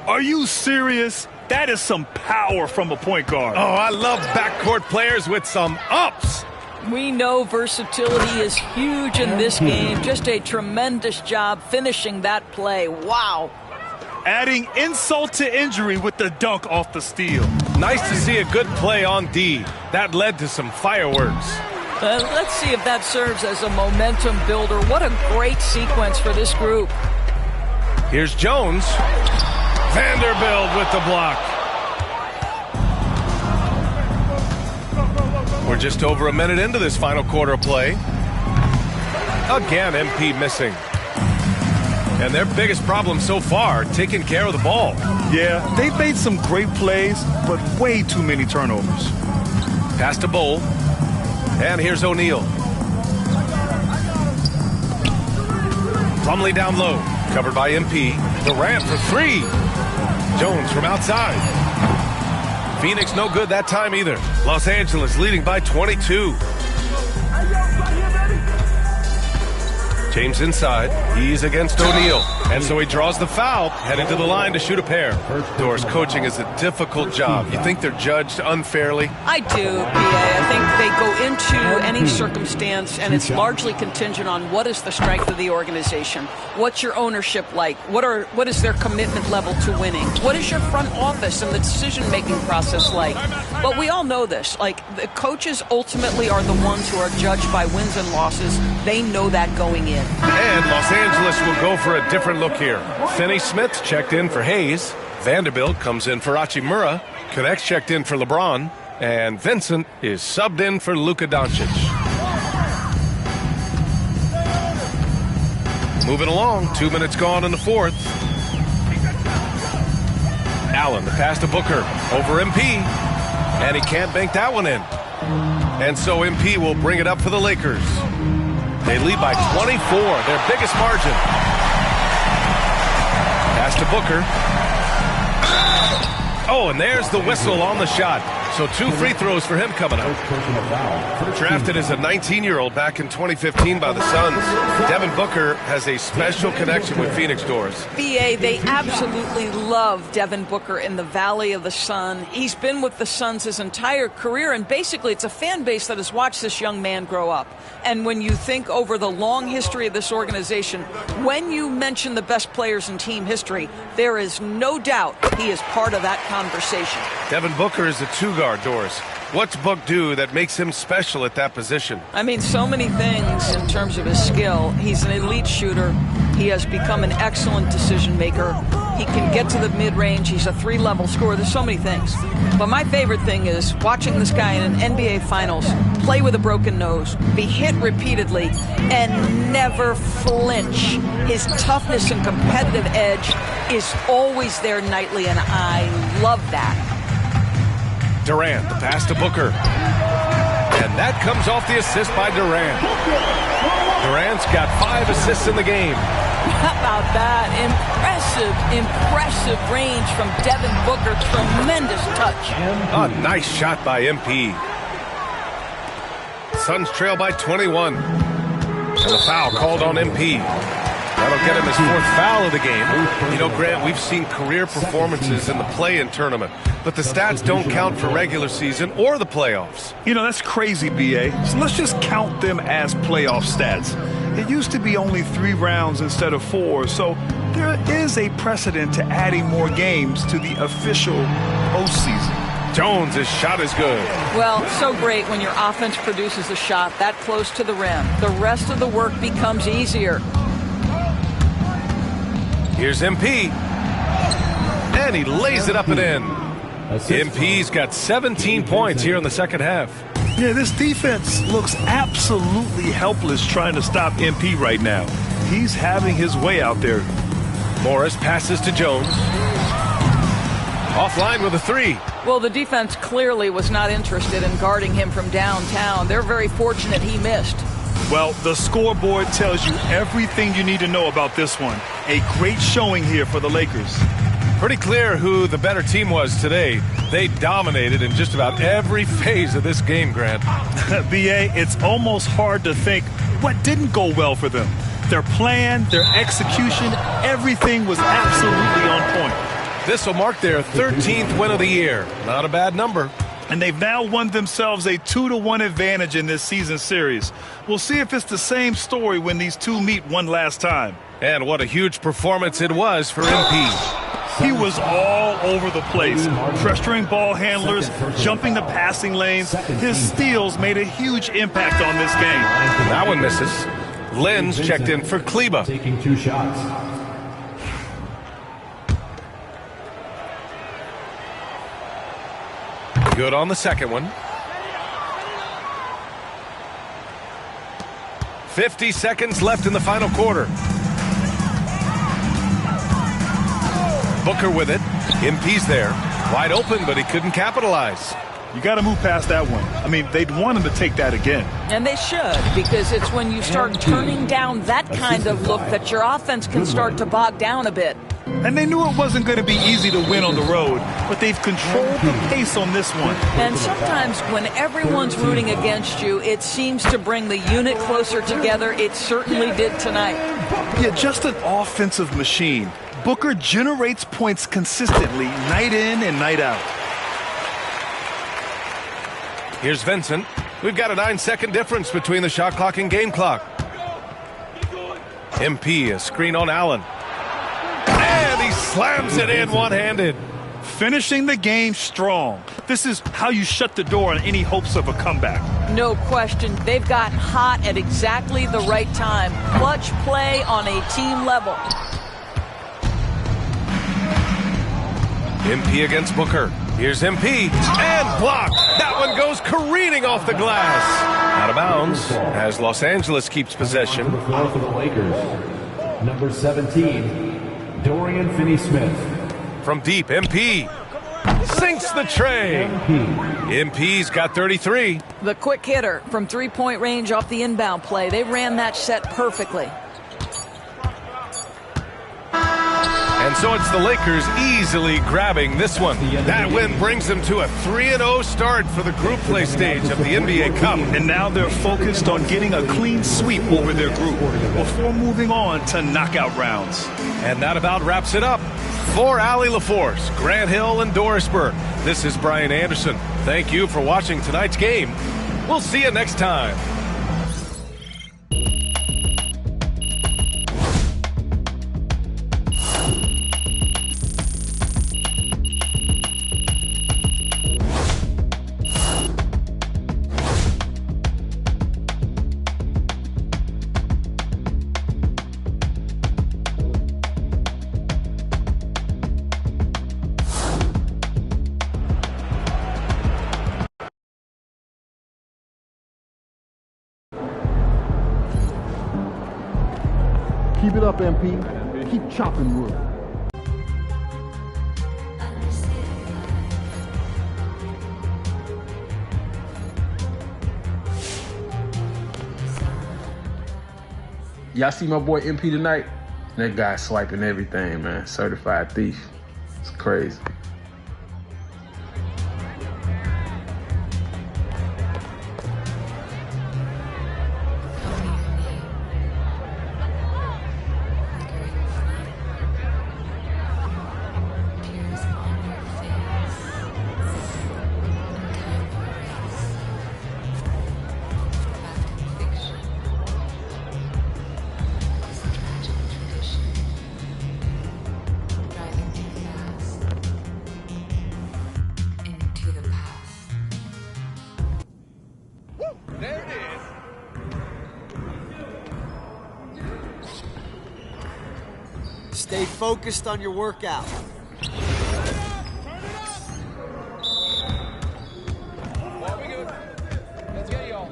Are you serious? That is some power from a point guard. Oh, I love backcourt players with some ups. We know versatility is huge in this game. Just a tremendous job finishing that play. Wow. Adding insult to injury with the dunk off the steal. Nice to see a good play on D. That led to some fireworks. Let's see if that serves as a momentum builder. What a great sequence for this group. Here's Jones. Vanderbilt with the block. We're just over a minute into this final quarter play. Again, MP missing. And their biggest problem so far, taking care of the ball. Yeah, they've made some great plays, but way too many turnovers. Pass to Bol. And here's O'Neal. Plumlee down low. Covered by MP. Durant for 3. Jones from outside. Phoenix no good that time either. Los Angeles leading by 22. James inside. He's against O'Neal. And so he draws the foul, heading to the line to shoot a pair. Doris, coaching is a difficult job. You think they're judged unfairly? I do, B.A. I think they go into any circumstance, and it's largely contingent on what is the strength of the organization. What's your ownership like? What is their commitment level to winning? What is your front office and the decision-making process like? But we all know this. Like, the coaches ultimately are the ones who are judged by wins and losses. They know that going in. And Los Angeles will go for a different look here. Finney-Smith checked in for Hayes. Vanderbilt comes in for Hachimura. Connects checked in for LeBron. And Vincent is subbed in for Luka Doncic. Moving along, 2 minutes gone in the fourth. Allen, the pass to Booker, over MP, and he can't bank that one in. And so MP will bring it up for the Lakers. They lead by 24, their biggest margin. Pass to Booker. Oh, and there's the whistle on the shot. So 2 free throws for him coming up. Drafted as a 19-year-old back in 2015 by the Suns, Devin Booker has a special connection with Phoenix Doors. BA, they absolutely love Devin Booker in the Valley of the Sun. He's been with the Suns his entire career, and basically it's a fan base that has watched this young man grow up. And when you think over the long history of this organization, when you mention the best players in team history, there is no doubt he is part of that conversation. Devin Booker is a two-guard, Doris. What's Book do that makes him special at that position? I mean, so many things in terms of his skill. He's an elite shooter. He has become an excellent decision maker. He can get to the mid-range. He's a 3-level scorer. There's so many things. But my favorite thing is watching this guy in an NBA Finals play with a broken nose, be hit repeatedly, and never flinch. His toughness and competitive edge is always there nightly, and I love that. Durant, the pass to Booker. And that comes off the assist by Durant. Durant's got 5 assists in the game. How about that? Impressive range from Devin Booker. Tremendous touch. A nice shot by MP. Suns trail by 21. And the foul called on MP. That'll get him his 4th foul of the game. You know, Grant, we've seen career performances in the play-in tournament, but the stats don't count for regular season or the playoffs. You know, that's crazy, BA. So let's just count them as playoff stats. It used to be only 3 rounds instead of 4, so there is a precedent to adding more games to the official postseason. Jones, his shot is good. Well, so great when your offense produces a shot that close to the rim. The rest of the work becomes easier. Here's MP. And he lays it up and in. MP's got 17 points here in the second half. Yeah, this defense looks absolutely helpless trying to stop MP right now. He's having his way out there. Morris passes to Jones. Offline with a 3. Well, the defense clearly was not interested in guarding him from downtown. They're very fortunate he missed. Well, the scoreboard tells you everything you need to know about this one. A great showing here for the Lakers. Pretty clear who the better team was today. They dominated in just about every phase of this game, Grant. BA, it's almost hard to think what didn't go well for them. Their plan, their execution, everything was absolutely on point. This will mark their 13th win of the year. Not a bad number. And they've now won themselves a 2-1 advantage in this season series. We'll see if it's the same story when these two meet one last time. And what a huge performance it was for MP. He was all over the place, pressuring ball handlers, jumping the passing lanes. His steals made a huge impact on this game. That one misses. Lenz checked in for Kleba. Taking 2 shots. Good on the second one. 50 seconds left in the final quarter. Booker with it. MP's there. Wide open, but he couldn't capitalize. You got to move past that one. I mean, they'd want him to take that again. And they should, because it's when you start turning down that kind of look that your offense can start to bog down a bit. And they knew it wasn't going to be easy to win on the road, but they've controlled the pace on this one. And sometimes when everyone's rooting against you, it seems to bring the unit closer together. It certainly did tonight. Yeah, just an offensive machine. Booker generates points consistently, night in and night out. Here's Vincent. We've got a 9-second difference between the shot clock and game clock. MP, a screen on Allen. And he slams it in one-handed. Finishing the game strong. This is how you shut the door on any hopes of a comeback. No question. They've gotten hot at exactly the right time. Clutch play on a team level. MP against Booker. Here's MP. And blocked. That one goes careening off the glass. Out of bounds as Los Angeles keeps possession. number 17, Dorian Finney-Smith. From deep, MP sinks the tray. MP's got 33. The quick hitter from three-point range off the inbound play. They ran that set perfectly. And so it's the Lakers easily grabbing this one. That win brings them to a 3-0 start for the group play stage of the NBA Cup. And now they're focused on getting a clean sweep over their group before moving on to knockout rounds. And that about wraps it up. For Allie LaForce, Grant Hill, and Doris Burke, this is Brian Anderson. Thank you for watching tonight's game. We'll see you next time. Keep it up, MP. Keep chopping wood. Y'all see my boy MP tonight? That guy swiping everything, man. Certified thief. It's crazy. Stay focused on your workout. Let's get y'all.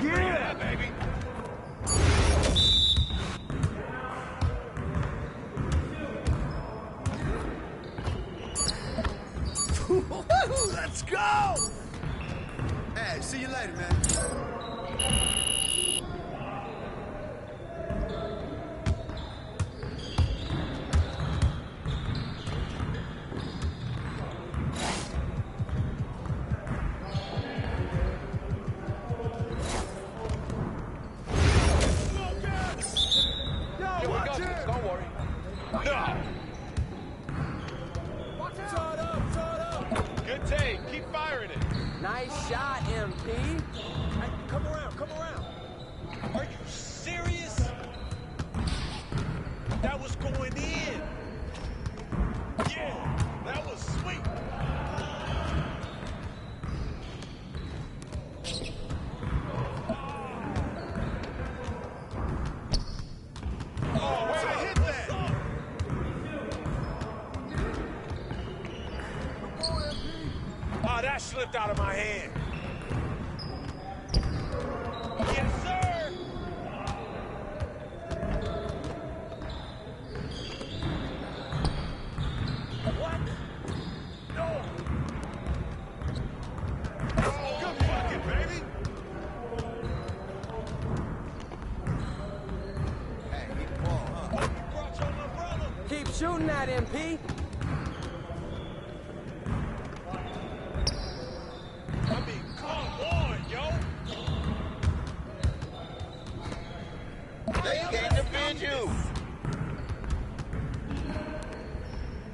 Yeah, baby. Let's go! Hey, see you later, man. Don't worry. No. Good take. Keep firing it. Nice shot, MP. Hey, come around. Come around. Are you serious? That was going in. Yeah, that was sweet. Oh, where'd I hit that? Oh, that slipped out of my hand. Yes, sir. What? No. Oh, good bucket, baby. Hey, need the ball, huh? Brought your umbrella. Keep shooting that, MP. I mean, come on, yo. They can't defend you.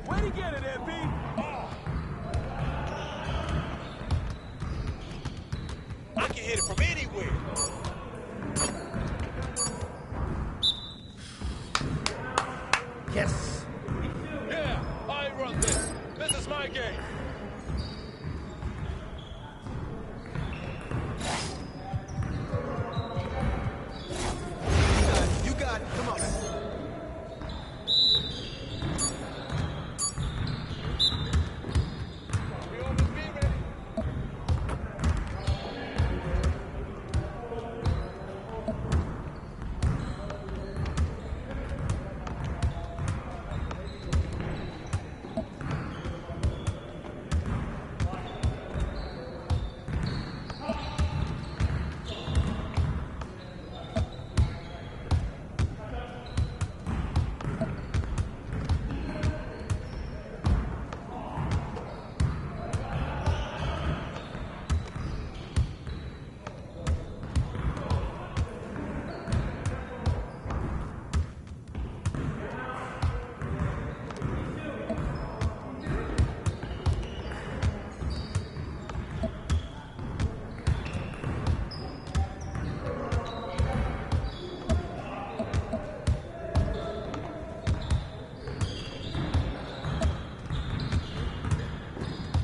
Where'd he get Get it, MP. I can hit it from anywhere. Yes. Yeah, I run this. This is my game. You got it. Come on.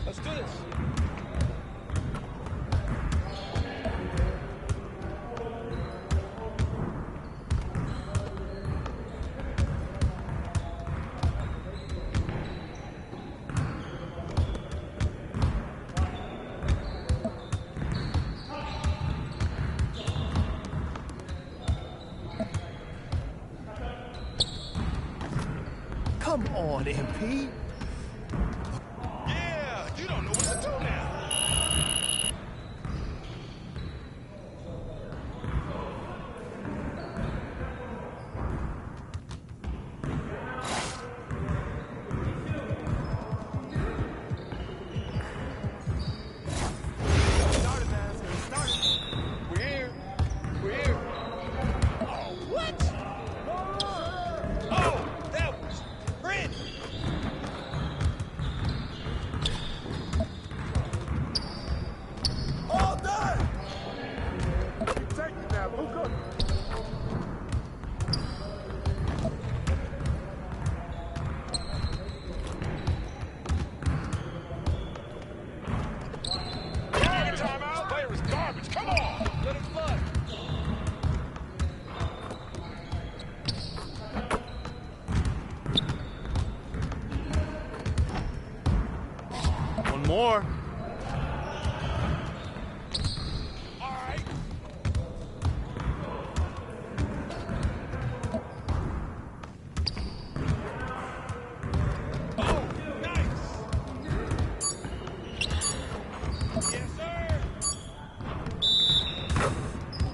Let's do this. Come on, MP. Yeah, you don't know what to do now. Started, man. Started. We're here. We're here. Oh, what? Oh, that was pretty. All done. You take it now, Luka. Timeout. Player is garbage. Come on. Let him flood. One more. All right. Oh, nice. Yes, sir.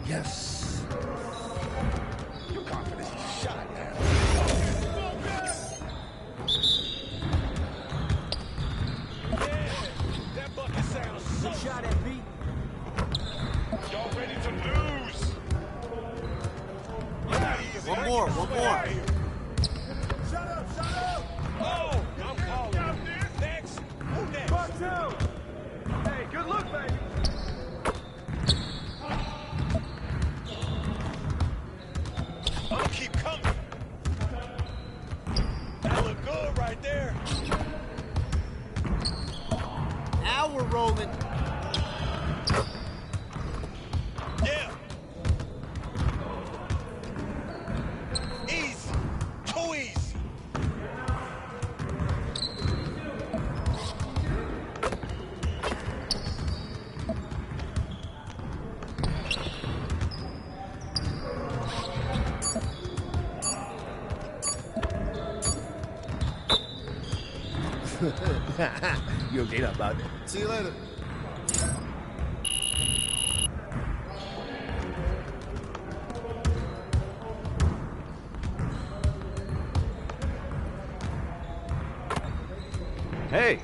Yes. Your confidence is shot now. That bucket sounds so Good shot, MP. Y'all ready to lose? Yeah, easy. One more. Shut up. Oh, I'm calling. Next. Who next? Buck two. Hey, good look, baby. Oh, keep coming. That look good right there. Now we're rolling. Yeah. Easy. Too easy. You okay now, bud? See you later. Hey.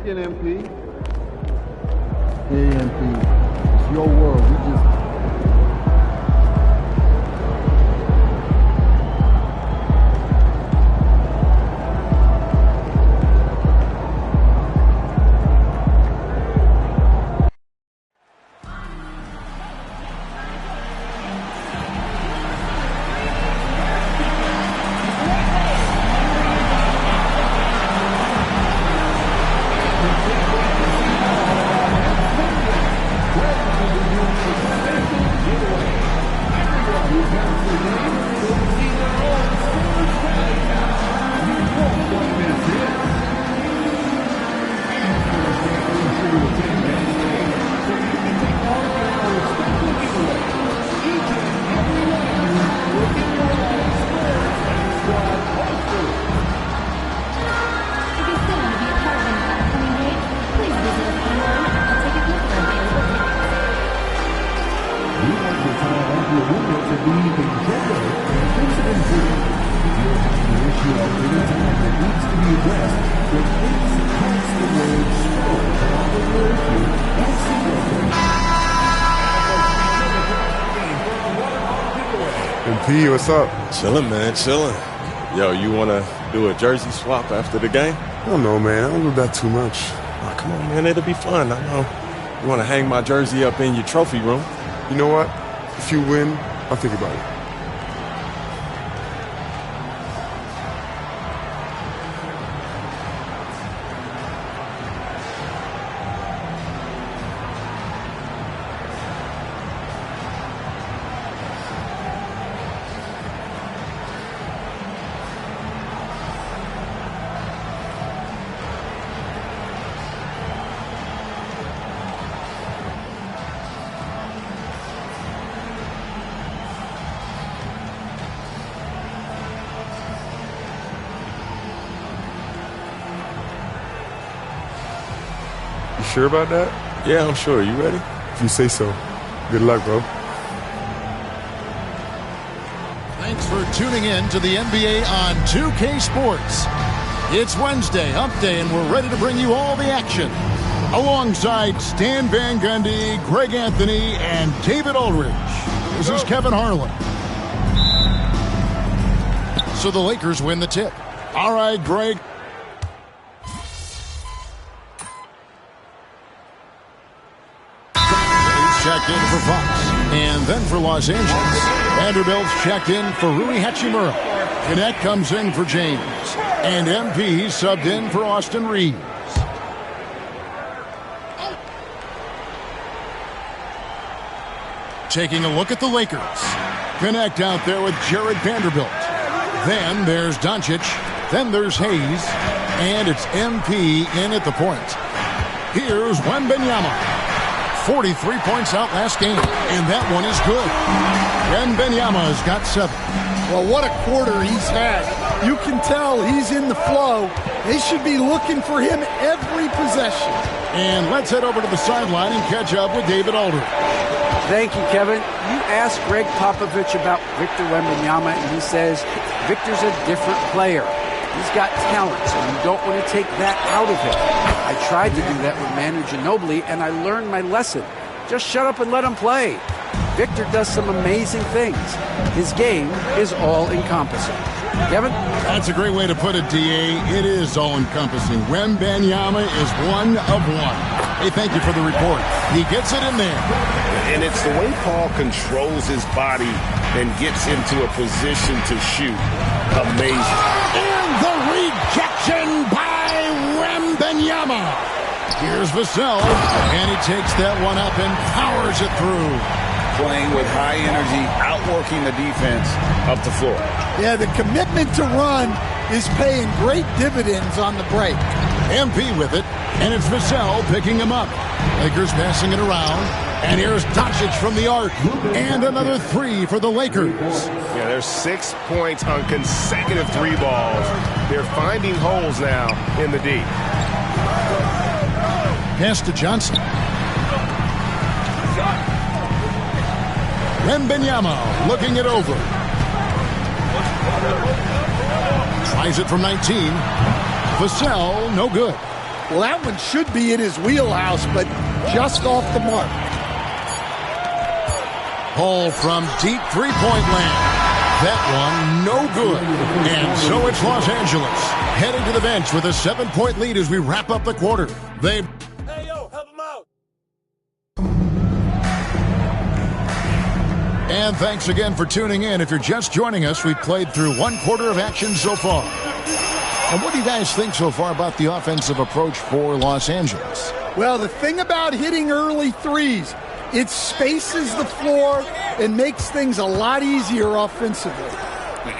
again, MP. Hey, MP. It's your world. We just... MP, what's up? Chilling, man, chilling. Yo, you want to do a jersey swap after the game? I don't know, man. I don't do that too much. Oh, come on, man. It'll be fun. I know. You want to hang my jersey up in your trophy room? You know what? If you win, I'll think about it. Sure about that? Yeah, I'm sure. You ready? If you say so. Good luck, bro. Thanks for tuning in to the NBA on 2K Sports. It's Wednesday, Hump Day, and we're ready to bring you all the action. Alongside Stan Van Gundy, Greg Anthony, and David Aldridge. This is Kevin Harlan. So the Lakers win the tip. All right, Greg. Checked in for Fox, and then for Los Angeles. Vanderbilt's checked in for Rui Hachimura. Gannett comes in for James, and MP subbed in for Austin Reeves. Taking a look at the Lakers. Connect out there with Jared Vanderbilt. Then there's Doncic. Then there's Hayes. And it's MP in at the point. Here's Wembanyama. 43 points out last game, and that one is good. Wembanyama's got 7. Well, what a quarter he's had. You can tell he's in the flow. They should be looking for him every possession. And let's head over to the sideline and catch up with David Aldridge. Thank you, Kevin. You asked Greg Popovich about Victor Wembanyama, and he says Victor's a different player. He's got talent, so you don't want to take that out of him. I tried to do that with Manu Ginobili, and I learned my lesson. Just shut up and let him play. Victor does some amazing things. His game is all-encompassing. Kevin? That's a great way to put it, D.A. It is all-encompassing. Wembanyama is one of one. Hey, thank you for the report. He gets it in there. And it's the way Paul controls his body and gets into a position to shoot. Amazing. And the rejection by Wembanyama. Here's Vassell, and he takes that one up and powers it through. Playing with high energy, outworking the defense up the floor. Yeah, the commitment to run is paying great dividends on the break. MP with it, and it's Vassell picking him up. Lakers passing it around, and here's Doncic from the arc, and another 3 for the Lakers. Yeah, there's 6 points on consecutive 3 balls. They're finding holes now in the D. Pass to Johnson. Wembanyama looking it over. Tries it from 19. Vassell, no good. Well, that one should be in his wheelhouse, but just off the mark. Paul from deep three-point land. That one, no good. And so it's Los Angeles, heading to the bench with a 7-point lead as we wrap up the quarter. Hey, yo, help him out. And thanks again for tuning in. If you're just joining us, we've played through one quarter of action so far. And what do you guys think so far about the offensive approach for Los Angeles? Well, the thing about hitting early threes, it spaces the floor and makes things a lot easier offensively.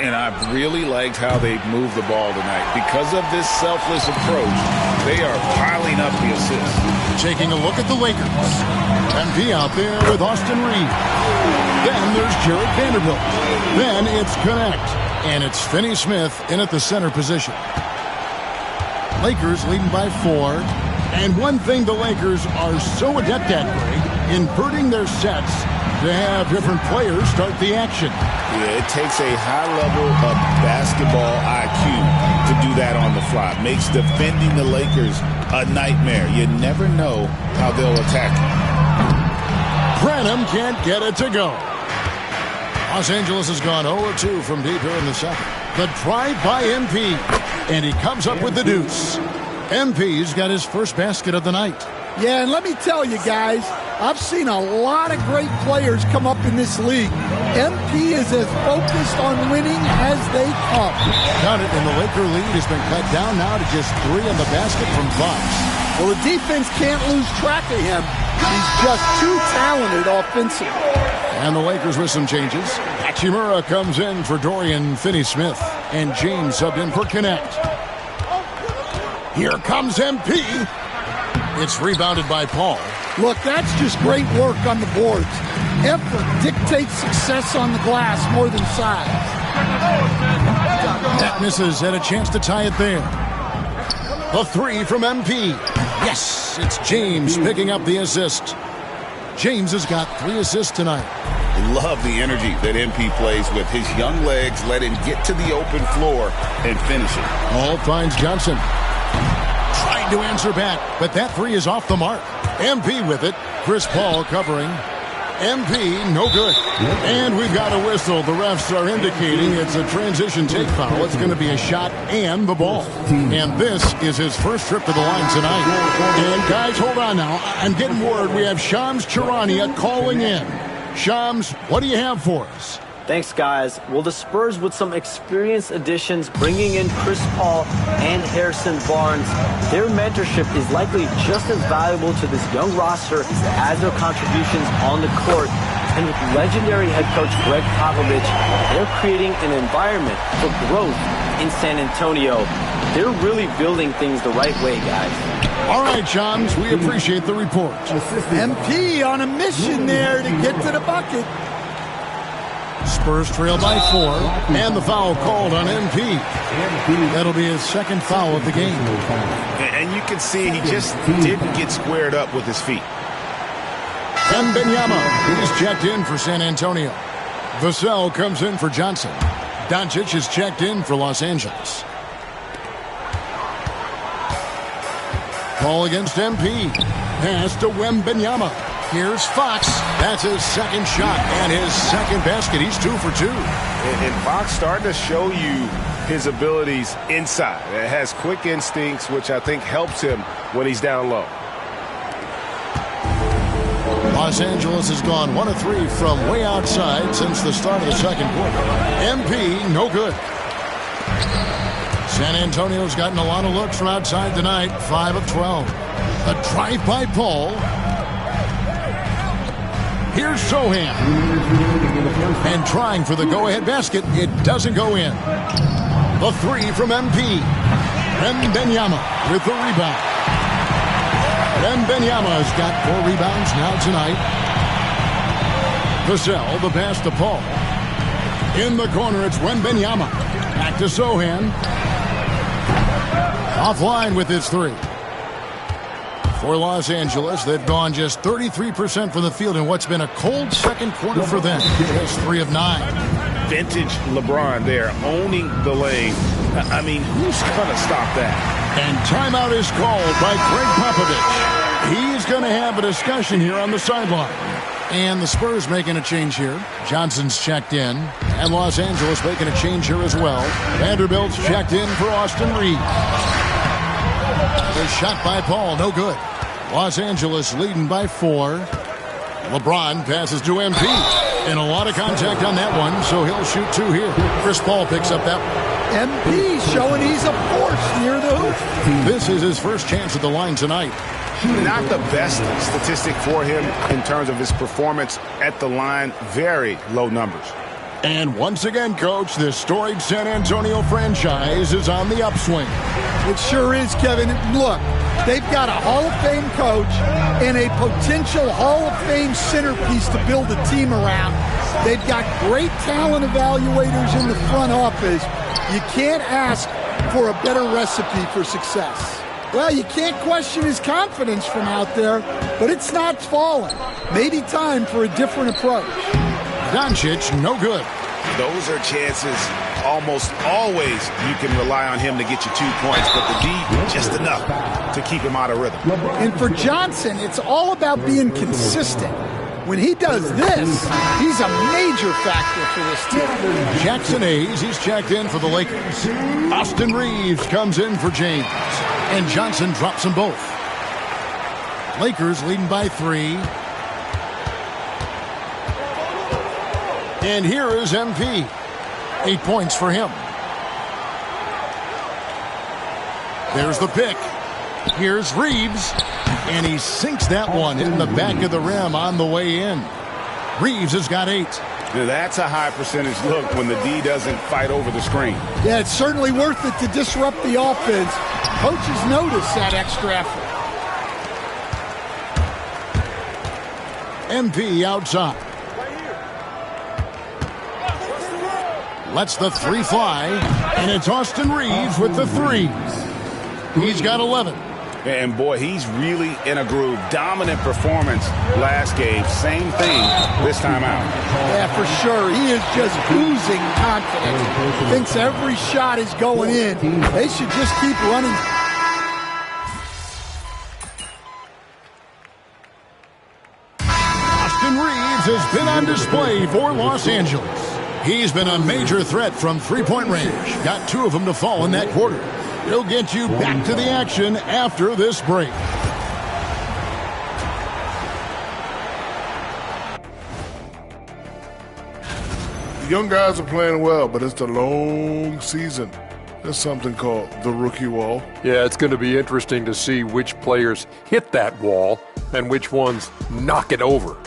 And I've really liked how they've moved the ball tonight. Because of this selfless approach, they are piling up the assists. Taking a look at the Lakers. MP out there with Austin Reeves. Then there's Jared Vanderbilt. Then it's Connect. And it's Finney Smith in at the center position. Lakers leading by 4. And one thing the Lakers are so adept at, Greg, inverting their sets to have different players start the action. Yeah, it takes a high level of basketball IQ to do that on the fly. Makes defending the Lakers a nightmare. You never know how they'll attack you. Branham can't get it to go. Los Angeles has gone 0-2 from deep here in the second. The drive by MP, and he comes up with the deuce. MP's got his first basket of the night. Yeah, and let me tell you guys, I've seen a lot of great players come up in this league. MP is as focused on winning as they come. Got it, and the Laker lead has been cut down now to just 3 in the basket from Fox. Well, the defense can't lose track of him. He's just too talented offensively. And the Lakers with some changes. Hachimura comes in for Dorian Finney-Smith, and James subbed in for Connect. Here comes MP. It's rebounded by Paul. Look, that's just great work on the boards. Effort dictates success on the glass more than size. That misses, had a chance to tie it there. A 3 from MP. Yes, it's James picking up the assist. James has got 3 assists tonight. Love the energy that MP plays with. His young legs let him get to the open floor and finish it. Paul finds Johnson. Trying to answer back, but that 3 is off the mark. MP with it. Chris Paul covering. MP, no good. And we've got a whistle. The refs are indicating it's a transition take foul. It's going to be a shot and the ball. And this is his first trip to the line tonight. And guys, hold on now. I'm getting word we have Shams Charania calling in. Shams, what do you have for us? Thanks, guys. Well, the Spurs with some experienced additions, bringing in Chris Paul and Harrison Barnes. Their mentorship is likely just as valuable to this young roster as their contributions on the court. And with legendary head coach Greg Popovich, they're creating an environment for growth in San Antonio. They're really building things the right way, guys. All right, Shams, we appreciate the report. MP on a mission there to get to the bucket. Spurs trail by 4, and the foul called on MP. That'll be his second foul of the game. And you can see he just didn't get squared up with his feet. Wembanyama is checked in for San Antonio. Vassell comes in for Johnson. Doncic is checked in for Los Angeles. Ball against MP. Pass to Wembanyama. Here's Fox. That's his second shot and his second basket. He's 2 for 2. And Fox starting to show you his abilities inside. It has quick instincts, which I think helps him when he's down low. Los Angeles has gone 1 of 3 from way outside since the start of the second quarter. MP, no good. San Antonio's gotten a lot of looks from outside tonight, 5 of 12. A drive by Paul. Here's Sohan. And trying for the go-ahead basket. It doesn't go in. The 3 from MP. Wembanyama with the rebound. Wembanyama's got 4 rebounds now tonight. Vassell, the pass to Paul. In the corner, it's Wembanyama. Back to Sohan. Offline with his 3. For Los Angeles, they've gone just 33% from the field in what's been a cold second quarter for them. Just 3 of 9. vintage LeBron there, owning the lane. I mean, who's going to stop that? And timeout is called by Greg Popovich. He's going to have a discussion here on the sideline. And the Spurs making a change here. Johnson's checked in. And Los Angeles making a change here as well. Vanderbilt's checked in for Austin Reeves. The shot by Paul, no good. Los Angeles leading by 4. LeBron passes to MP. And a lot of contact on that one, so he'll shoot 2 here. Chris Paul picks up that one. MP showing he's a force near the hoop. This is his first chance at the line tonight. Not the best statistic for him in terms of his performance at the line. Very low numbers. And once again, Coach, this storied San Antonio franchise is on the upswing. It sure is, Kevin. Look, they've got a Hall of Fame coach and a potential Hall of Fame centerpiece to build a team around. They've got great talent evaluators in the front office. You can't ask for a better recipe for success. Well, you can't question his confidence from out there, but it's not falling. Maybe time for a different approach. Doncic, no good. Those are chances almost always you can rely on him to get you 2 points, but the D, just enough to keep him out of rhythm. And for Johnson, it's all about being consistent. When he does this, he's a major factor for this team. Jackson Hayes, he's checked in for the Lakers. Austin Reeves comes in for James. And Johnson drops them both. Lakers leading by 3. And here is MP. 8 points for him. There's the pick. Here's Reeves. And he sinks that one in the back of the rim on the way in. Reeves has got 8. Now that's a high percentage look when the D doesn't fight over the screen. Yeah, it's certainly worth it to disrupt the offense. Coaches notice that extra effort. MP outside. Lets the 3 fly. And it's Austin Reeves with the 3. He's got 11. And boy, he's really in a groove. Dominant performance last game. Same thing this time out. Yeah, for sure. He is just oozing confidence. Thinks every shot is going in. They should just keep running. Austin Reeves has been on display for Los Angeles. He's been a major threat from three-point range. Got 2 of them to fall in that quarter. He'll get you back to the action after this break. The young guys are playing well, but it's a long season. There's something called the rookie wall. Yeah, it's going to be interesting to see which players hit that wall and which ones knock it over.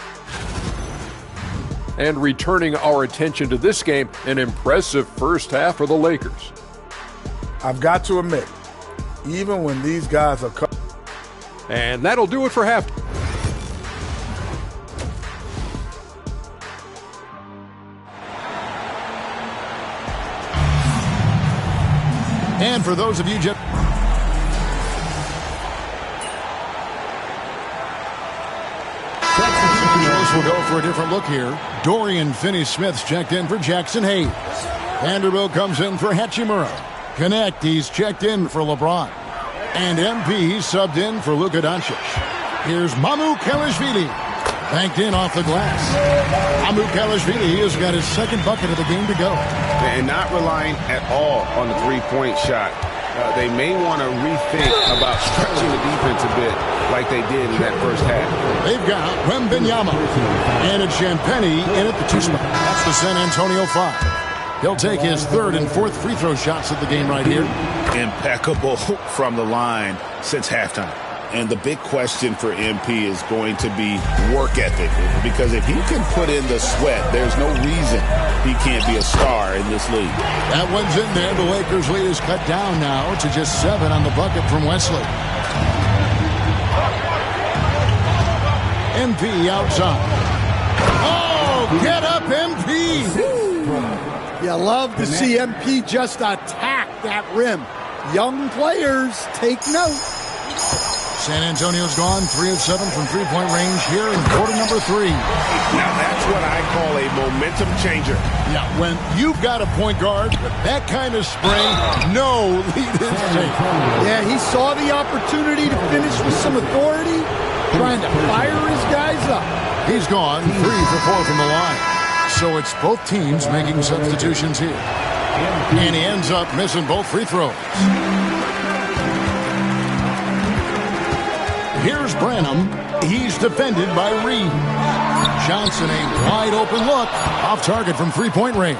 And returning our attention to this game, an impressive first half for the Lakers. I've got to admit, even when these guys are cut. And that'll do it for half. And for those of you just we'll go for a different look here. Dorian Finney-Smith's checked in for Jackson Hayes. Vanderbilt comes in for Hachimura. Connect, he's checked in for LeBron. And MP subbed in for Luka Doncic. Here's Mamu Kelishvili. Banked in off the glass. Mamu Kelishvili has got his second bucket of the game to go. And not relying at all on the three-point shot. They may want to rethink about stretching the defense a bit like they did in that first half. They've got Wembanyama and it's Champagny in at the 2 spot. That's the San Antonio 5. He'll take his 3rd and 4th free throw shots at the game right here. Impeccable from the line since halftime. And the big question for MP is going to be work ethic. Because if he can put in the sweat, there's no reason he can't be a star in this league. That one's in there. The Lakers lead is cut down now to just 7 on the bucket from Wesley. MP outside. Oh, get up, MP! You love to see MP just attack that rim. Young players, take note. San Antonio's gone 3 of 7 from three-point range here in quarter number 3. Now that's what I call a momentum changer. Yeah, when you've got a point guard with that kind of spring, no lead is safe. Yeah, he saw the opportunity to finish with some authority, trying to fire his guys up. He's gone 3 for 4 from the line. So it's both teams making substitutions here. And he ends up missing both free throws. Here's Branham. He's defended by Reed. Johnson, a wide open look. Off target from three-point range.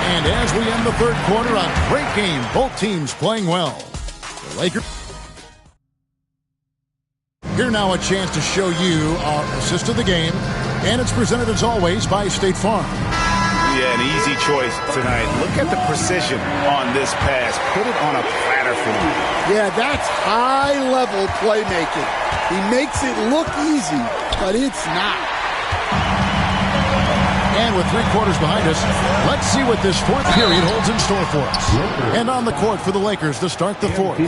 And as we end the third quarter, a great game. Both teams playing well. The Lakers. Here now a chance to show you our assist of the game. And it's presented as always by State Farm. Yeah, an easy choice tonight. Look at the precision on this pass. Put it on a platter for him. Yeah, that's high-level playmaking. He makes it look easy, but it's not. And with 3 quarters behind us, let's see what this fourth period holds in store for us. And on the court for the Lakers to start the fourth.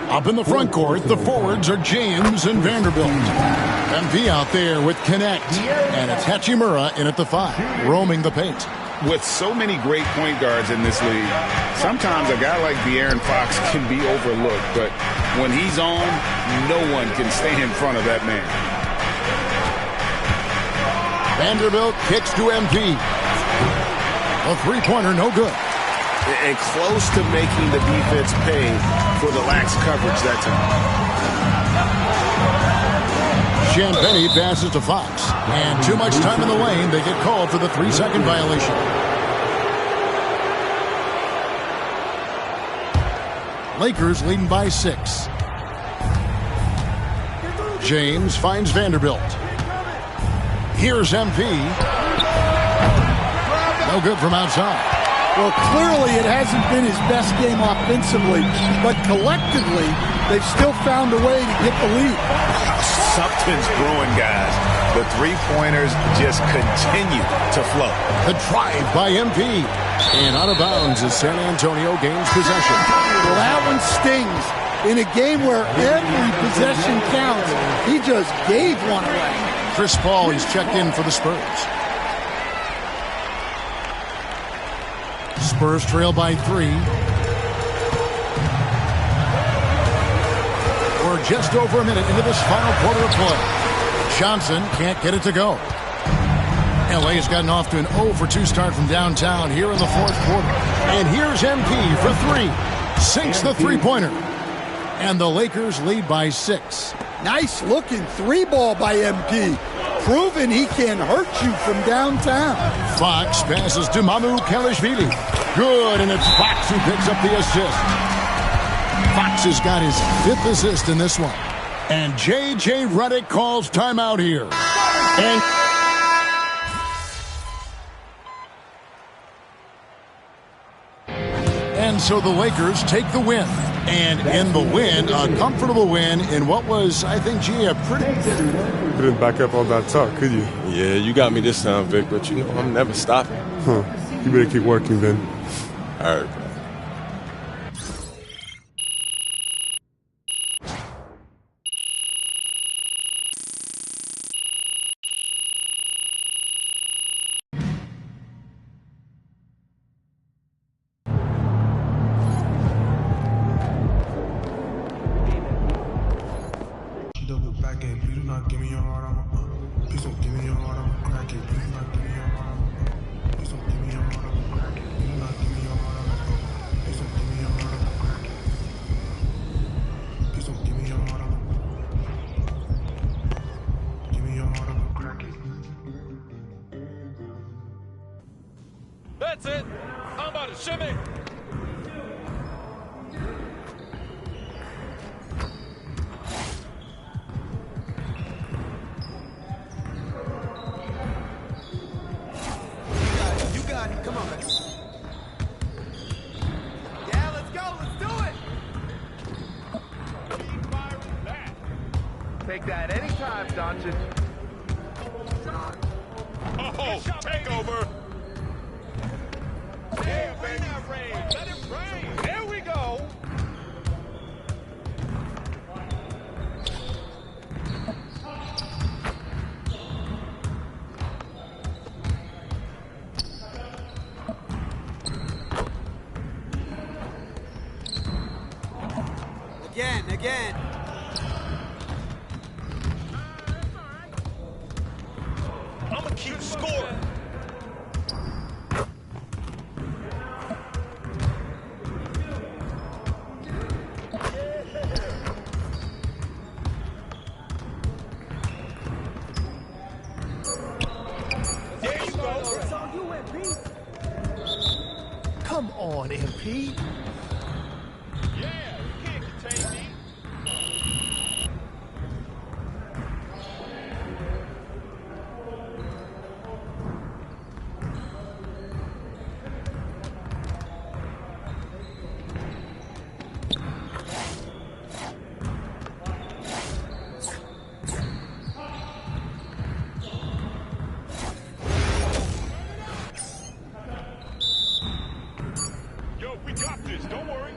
Up in the front court, the forwards are James and Vanderbilt. MP out there with Connect. And it's Hachimura in at the 5, roaming the paint. With so many great point guards in this league, sometimes a guy like De'Aaron Fox can be overlooked. But when he's on, no one can stay in front of that man. Vanderbilt kicks to MP. A three-pointer, no good. And close to making the defense pay for the lax coverage that time. Cianfetti passes to Fox. And too much time in the lane. They get called for the 3-second violation. Lakers leading by 6. James finds Vanderbilt. Here's MP. No good from outside. Well, clearly it hasn't been his best game offensively, but collectively, they've still found a way to get the lead. Something's brewing, guys. The three-pointers just continue to flow. The drive by MP. And out of bounds as San Antonio gains possession. Well, that one stings. In a game where every possession counts, he just gave one away. Chris Paul, he's checked in for the Spurs. Spurs trail by 3. We're just over a minute into this final quarter of play. Johnson can't get it to go. LA's gotten off to an 0 for 2 start from downtown here in the fourth quarter. And here's MP for 3. Sinks the three-pointer. And the Lakers lead by 6. Nice looking 3-ball by MP. Proving he can hurt you from downtown. Fox passes to Mamu Kelishvili. Good, and it's Fox who picks up the assist. Fox has got his 5th assist in this one. And J.J. Redick calls timeout here. And so the Lakers take the win. And in the win, a comfortable win in what was, I think, G, a pretty... Couldn't back up on that talk, could you? Yeah, you got me this time, Vic, but you know I'm never stopping. Huh. You better keep working, then. All right, bro. That's it. I'm about to shimmy. You got it. Come on, man. Yeah, let's go. Let's do it. Keep firing that. Take that anytime, Doncic. Oh, take over. Yeah, baby. Let it rain. There we go. again. I'm gonna keep scoring. There you go. It's on you, MP. Come on, MP. Yeah, you can't contain me. Yo, we got this. Don't worry.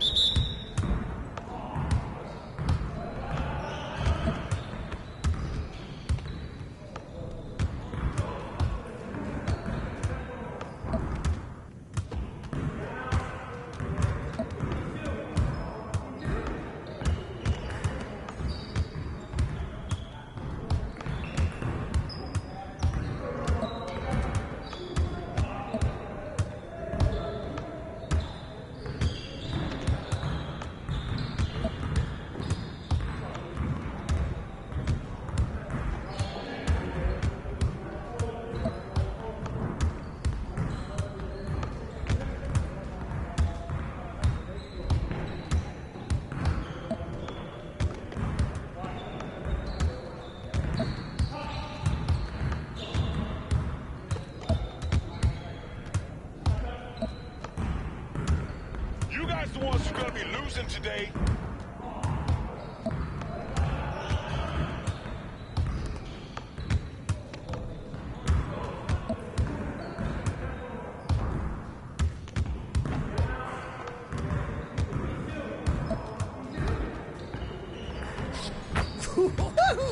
You guys the ones who are gonna be losing today.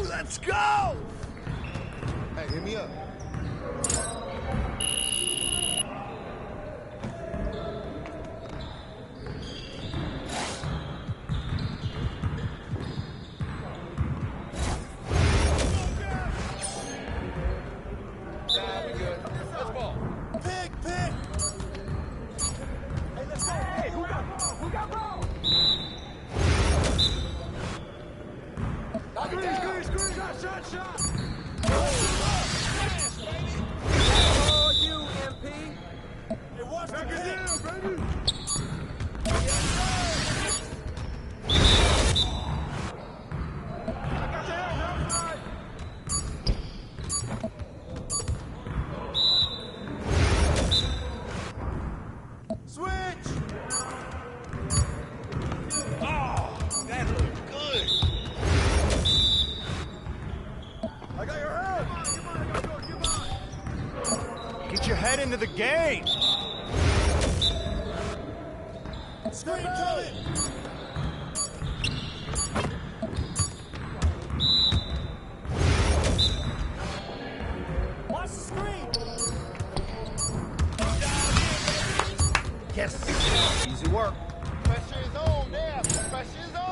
Let's go! Hey, hit me up. Pick! Hey, let's go! Hey, who got ball? Who got ball? Screen! Shot! Oh, you, MP! Hey, watch the down, baby! I got your hand outside! Switch! Oh, that looked good. I got your head! Come on! Get your head into the game. Screen coming! Watch the screen! Yes. Easy work. Pressure is on there. Pressure is on.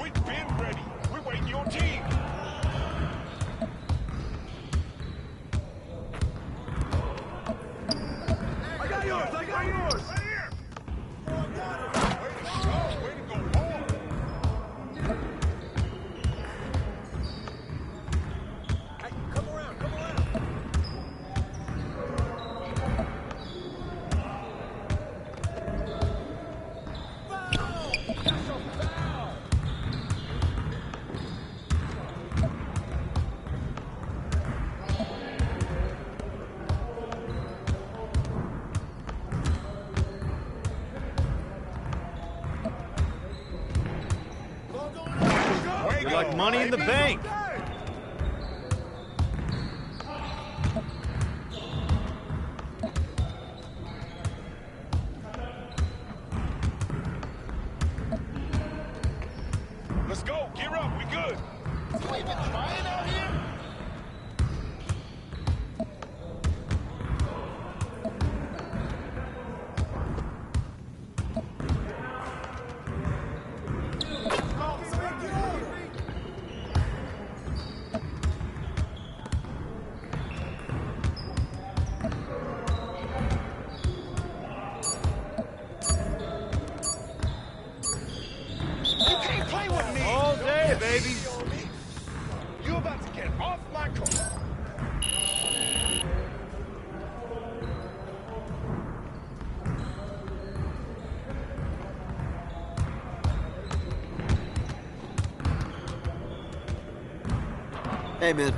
We've been ready. We're waiting your team. I got yours! Right here! Way to go hard. Hey, come around! Foul! That's a foul! You're like money in the bank. Let's go. Get off my car. Hey, man.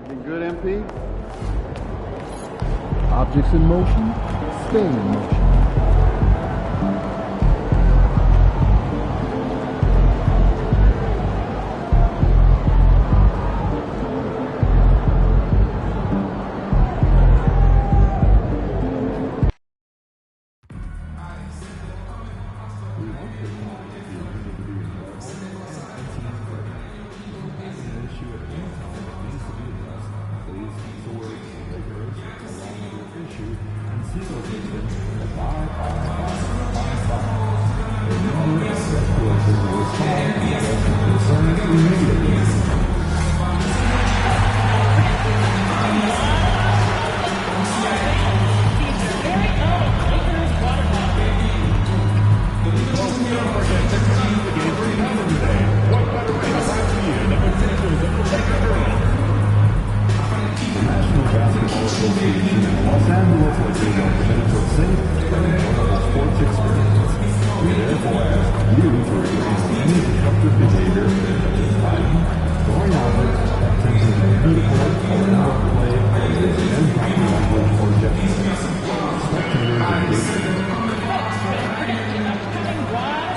Everything good, MP? Objects in motion, stay in motion.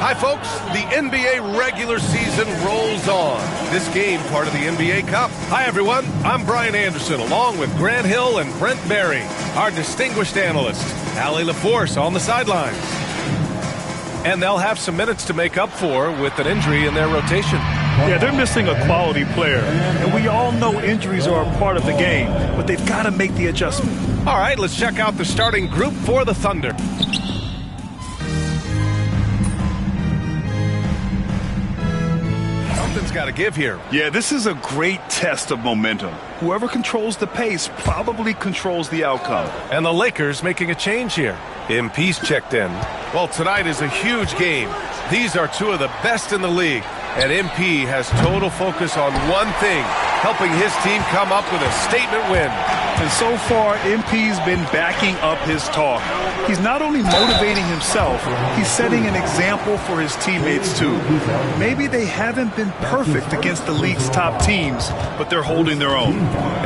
Hi, folks. The NBA regular season rolls on. This game, part of the NBA Cup. Hi, everyone. I'm Brian Anderson, along with Grant Hill and Brent Barry, our distinguished analysts. Allie LaForce on the sidelines. And they'll have some minutes to make up for with an injury in their rotation. Yeah, they're missing a quality player. And we all know injuries are a part of the game, but they've got to make the adjustment. All right, let's check out the starting group for the Thunder. Something's got to give here. Yeah, this is a great test of momentum. Whoever controls the pace probably controls the outcome. And the Lakers making a change here. MP's checked in. Well, tonight is a huge game. These are two of the best in the league. And MP has total focus on one thing, helping his team come up with a statement win. And so far, MP's been backing up his talk. He's not only motivating himself, he's setting an example for his teammates too. Maybe they haven't been perfect against the league's top teams, but they're holding their own.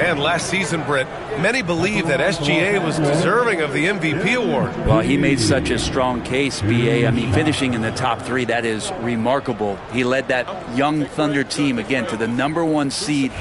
And last season, Brent, many believe that SGA was deserving of the MVP award. Well, he made such a strong case, BA. I mean, finishing in the top three, that is remarkable. He led that young Thunder team, again, to the #1 seed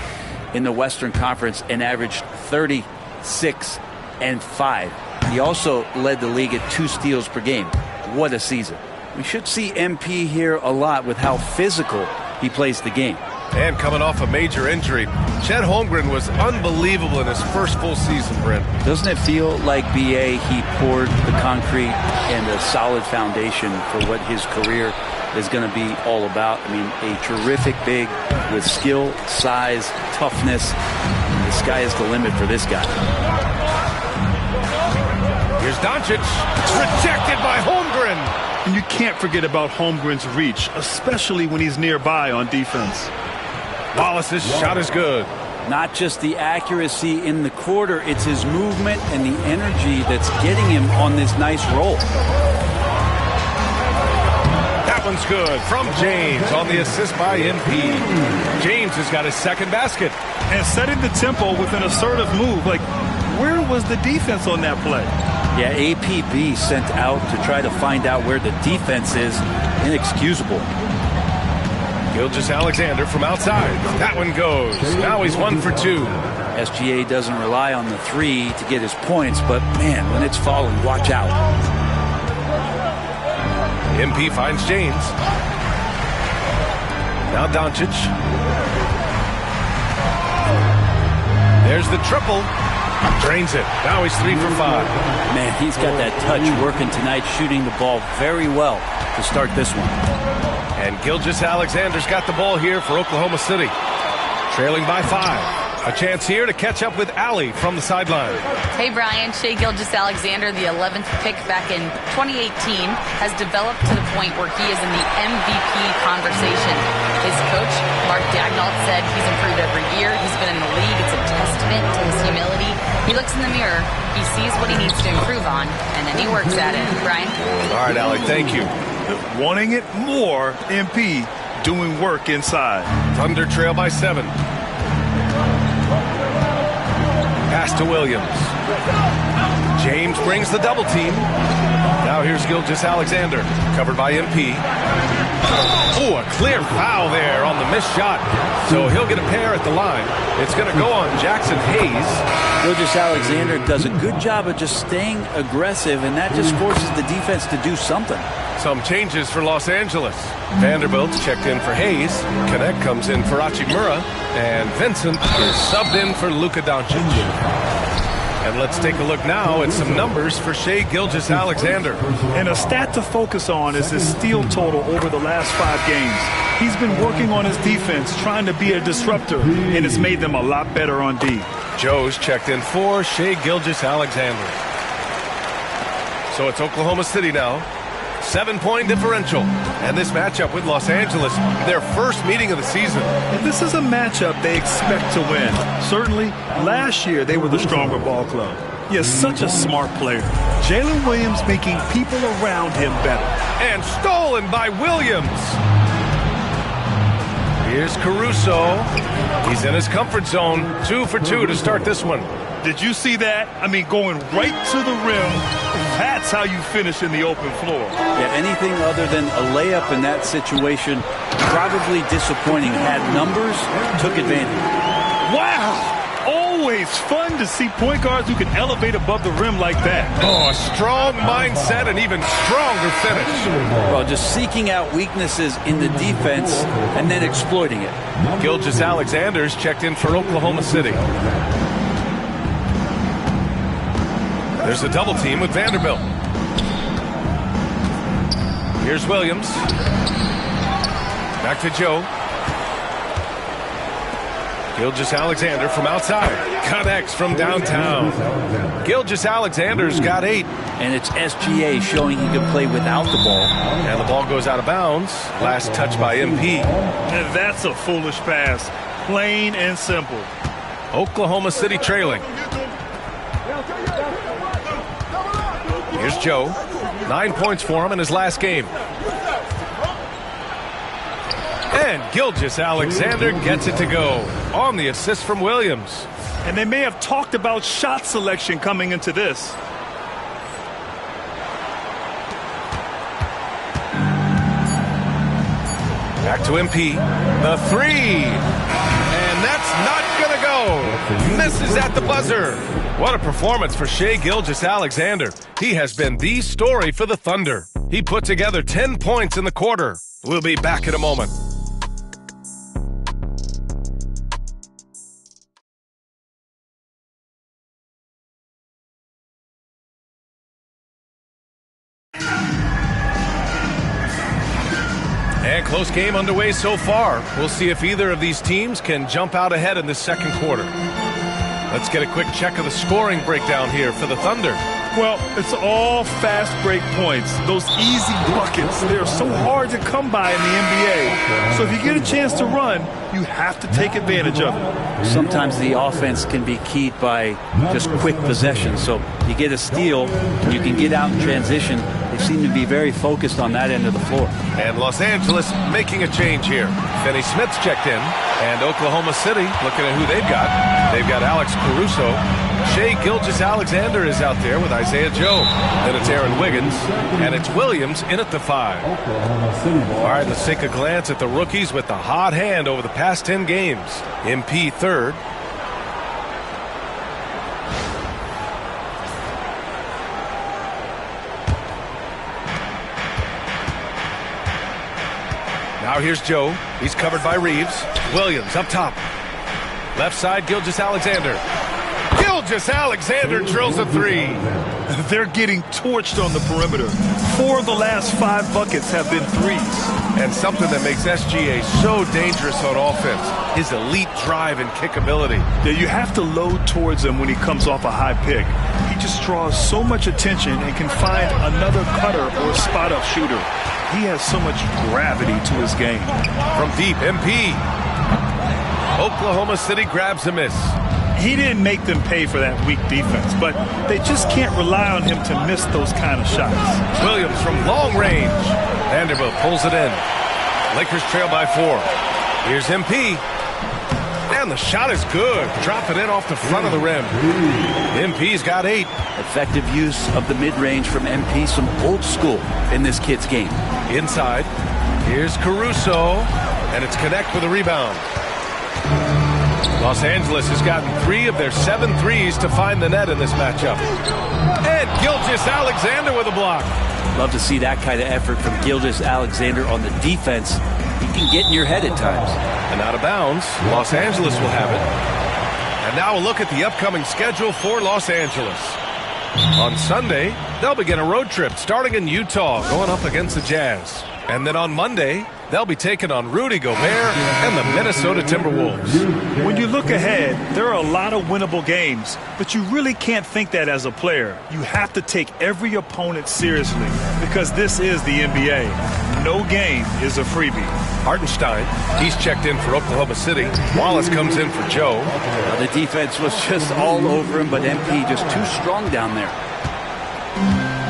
in the Western Conference and averaged 36 and 5. He also led the league at 2 steals per game. What a season. We should see MP here a lot with how physical he plays the game. And coming off a major injury, Chet Holmgren was unbelievable in his first full season, Brent. Doesn't it feel like, BA, he poured the concrete and a solid foundation for what his career is going to be all about? I mean, a terrific big with skill, size, toughness. The sky is the limit for this guy. Here's Doncic, rejected by Holmgren. And you can't forget about Holmgren's reach, especially when he's nearby on defense. Wallace's shot is good. Not just the accuracy in the quarter, it's his movement and the energy that's getting him on this nice roll. That one's good from James on the assist by MP. James has got his second basket. And setting the tempo with an assertive move. Like, where was the defense on that play? Yeah, APB sent out to try to find out where the defense is. Inexcusable. Gilgeous-Alexander from outside. That one goes. Now he's 1 for 2. SGA doesn't rely on the three to get his points, but man, when it's falling, watch out. MP finds James. Now Doncic. There's the triple. Drains it. Now he's 3 for 5. Man, he's got that touch working tonight, shooting the ball very well to start this one. And Gilgeous-Alexander's got the ball here for Oklahoma City. Trailing by 5. A chance here to catch up with Allie from the sideline. Hey, Brian. Shai Gilgeous-Alexander, the 11th pick back in 2018, has developed to the point where he is in the MVP conversation. His coach, Mark Daignault, said he's improved every year. He's been in the league. It's a testament to his humility. He looks in the mirror, he sees what he needs to improve on, and then he works at it. Brian? All right, Allie, thank you. Wanting it more, MP doing work inside. Thunder trail by 7. Pass to Williams. James brings the double team. Now here's Gilgeous-Alexander, covered by MP. Oh, a clear foul there on the missed shot. So he'll get a pair at the line. It's going to go on Jackson Hayes. Gilgeous-Alexander does a good job of just staying aggressive, and that just forces the defense to do something. Some changes for Los Angeles. Vanderbilt's checked in for Hayes. Connect comes in for Hachimura. And Vincent is subbed in for Luka Doncic. And let's take a look now at some numbers for Shai Gilgeous-Alexander. And a stat to focus on is his steal total over the last 5 games. He's been working on his defense, trying to be a disruptor, and it's made them a lot better on D. Joe's checked in for Shai Gilgeous-Alexander. So it's Oklahoma City now. 7-point differential. And this matchup with Los Angeles, their first meeting of the season. And this is a matchup they expect to win. Certainly, last year they were the stronger ball club. He is such a smart player. Jalen Williams making people around him better. And stolen by Williams. Here's Caruso. He's in his comfort zone. 2 for 2 to start this one. Did you see that? I mean, going right to the rim. That's how you finish in the open floor. Yeah, anything other than a layup in that situation, probably disappointing. Had numbers, took advantage. Wow! Always fun to see point guards who can elevate above the rim like that. Oh, a strong mindset and even stronger finish. Well, just seeking out weaknesses in the defense and then exploiting it. Gilgeous-Alexander's checked in for Oklahoma City. There's a double team with Vanderbilt. Here's Williams. Back to Joe. Gilgeous-Alexander from outside. Connects from downtown. Gilgeous-Alexander's got 8. And it's SGA showing he can play without the ball. And the ball goes out of bounds. Last touch by MP. And that's a foolish pass. Plain and simple. Oklahoma City trailing. Here's Joe. 9 points for him in his last game. And Gilgeous-Alexander gets it to go on the assist from Williams. And they may have talked about shot selection coming into this. Back to MP. The 3. And that's not going to go. Misses at the buzzer. What a performance for Shai Gilgeous-Alexander. He has been the story for the Thunder. He put together 10 points in the quarter. We'll be back in a moment. And close game underway so far. We'll see if either of these teams can jump out ahead in this second quarter. Let's get a quick check of the scoring breakdown here for the Thunder. Well, it's all fast break points. Those easy buckets, they're so hard to come by in the NBA. So if you get a chance to run, you have to take advantage of it. Sometimes the offense can be keyed by just quick possession. So you get a steal, and you can get out in transition. They seem to be very focused on that end of the floor. And Los Angeles making a change here. Finney Smith's checked in. And Oklahoma City, looking at who they've got. They've got Alex Caruso. Shai Gilgeous-Alexander is out there with Isaiah Joe. Then it's Aaron Wiggins. And it's Williams in at the 5. All right, let's take a glance at the rookies with the hot hand over the past 10 games. MP third. Now here's Joe. He's covered by Reeves. Williams up top. Left side, Gilgeous-Alexander. Gilgeous-Alexander drills a three. They're getting torched on the perimeter. 4 of the last 5 buckets have been threes. And something that makes SGA so dangerous on offense, his elite drive and kickability. Yeah, you have to load towards him when he comes off a high pick. He just draws so much attention and can find another cutter or spot-up shooter. He has so much gravity to his game. From deep, MP. Oklahoma City grabs a miss. He didn't make them pay for that weak defense, but they just can't rely on him to miss those kind of shots. Williams from long range. Vanderbilt pulls it in. Lakers trail by 4. Here's MP. And the shot is good. Drop it in off the front of the rim. MP's got 8. Effective use of the mid-range from MP. Some old school in this kid's game. Inside. Here's Caruso. And it's Connect with a rebound. Los Angeles has gotten 3 of their 7 threes to find the net in this matchup. And Gilgeous-Alexander with a block. Love to see that kind of effort from Gilgeous-Alexander on the defense. He can get in your head at times. And out of bounds, Los Angeles will have it. And now a look at the upcoming schedule for Los Angeles. On Sunday, they'll begin a road trip starting in Utah, going up against the Jazz. And then on Monday, they'll be taking on Rudy Gobert and the Minnesota Timberwolves. When you look ahead, there are a lot of winnable games, but you really can't think that as a player. You have to take every opponent seriously because this is the NBA. No game is a freebie. Hartenstein, he's checked in for Oklahoma City. Wallace comes in for Joe. The defense was just all over him, but MP just too strong down there.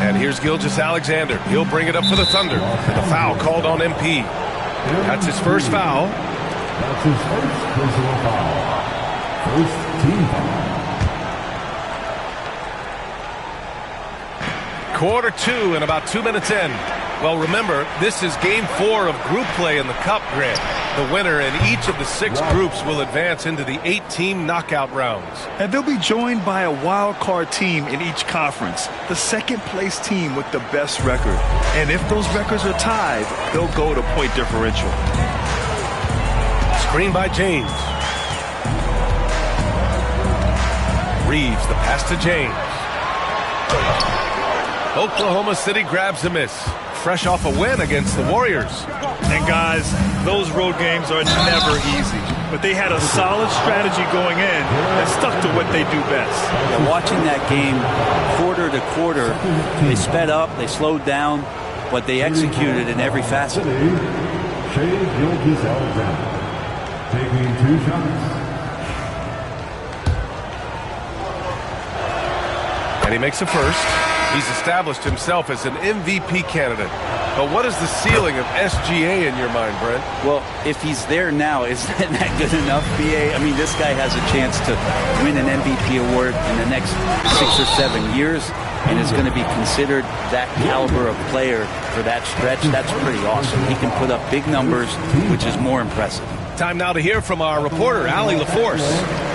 And here's Gilgeous-Alexander. He'll bring it up for the Thunder. And the foul called on MP. That's his first foul. That's his first personal foul. First team foul. Quarter 2 and about 2 minutes in. Well, remember, this is game 4 of group play in the Cup, Grant. The winner in each of the 6 groups will advance into the 8-team knockout rounds. And they'll be joined by a wild card team in each conference, the second-place team with the best record. And if those records are tied, they'll go to point differential. Screen by James. Reeves, the pass to James. Oklahoma City grabs a miss. Fresh off a win against the Warriors. And guys, those road games are never easy. But they had a solid strategy going in and stuck to what they do best. Yeah, watching that game quarter to quarter, they sped up, they slowed down, but they executed in every facet. Shai Gilgeous-Alexander taking 2 shots. And he makes a first. He's established himself as an MVP candidate. But what is the ceiling of SGA in your mind, Brent? Well, if he's there now, is that good enough, BA? I mean, this guy has a chance to win an MVP award in the next 6 or 7 years and is going to be considered that caliber of player for that stretch. That's pretty awesome. He can put up big numbers, which is more impressive. Time now to hear from our reporter, Allie LaForce.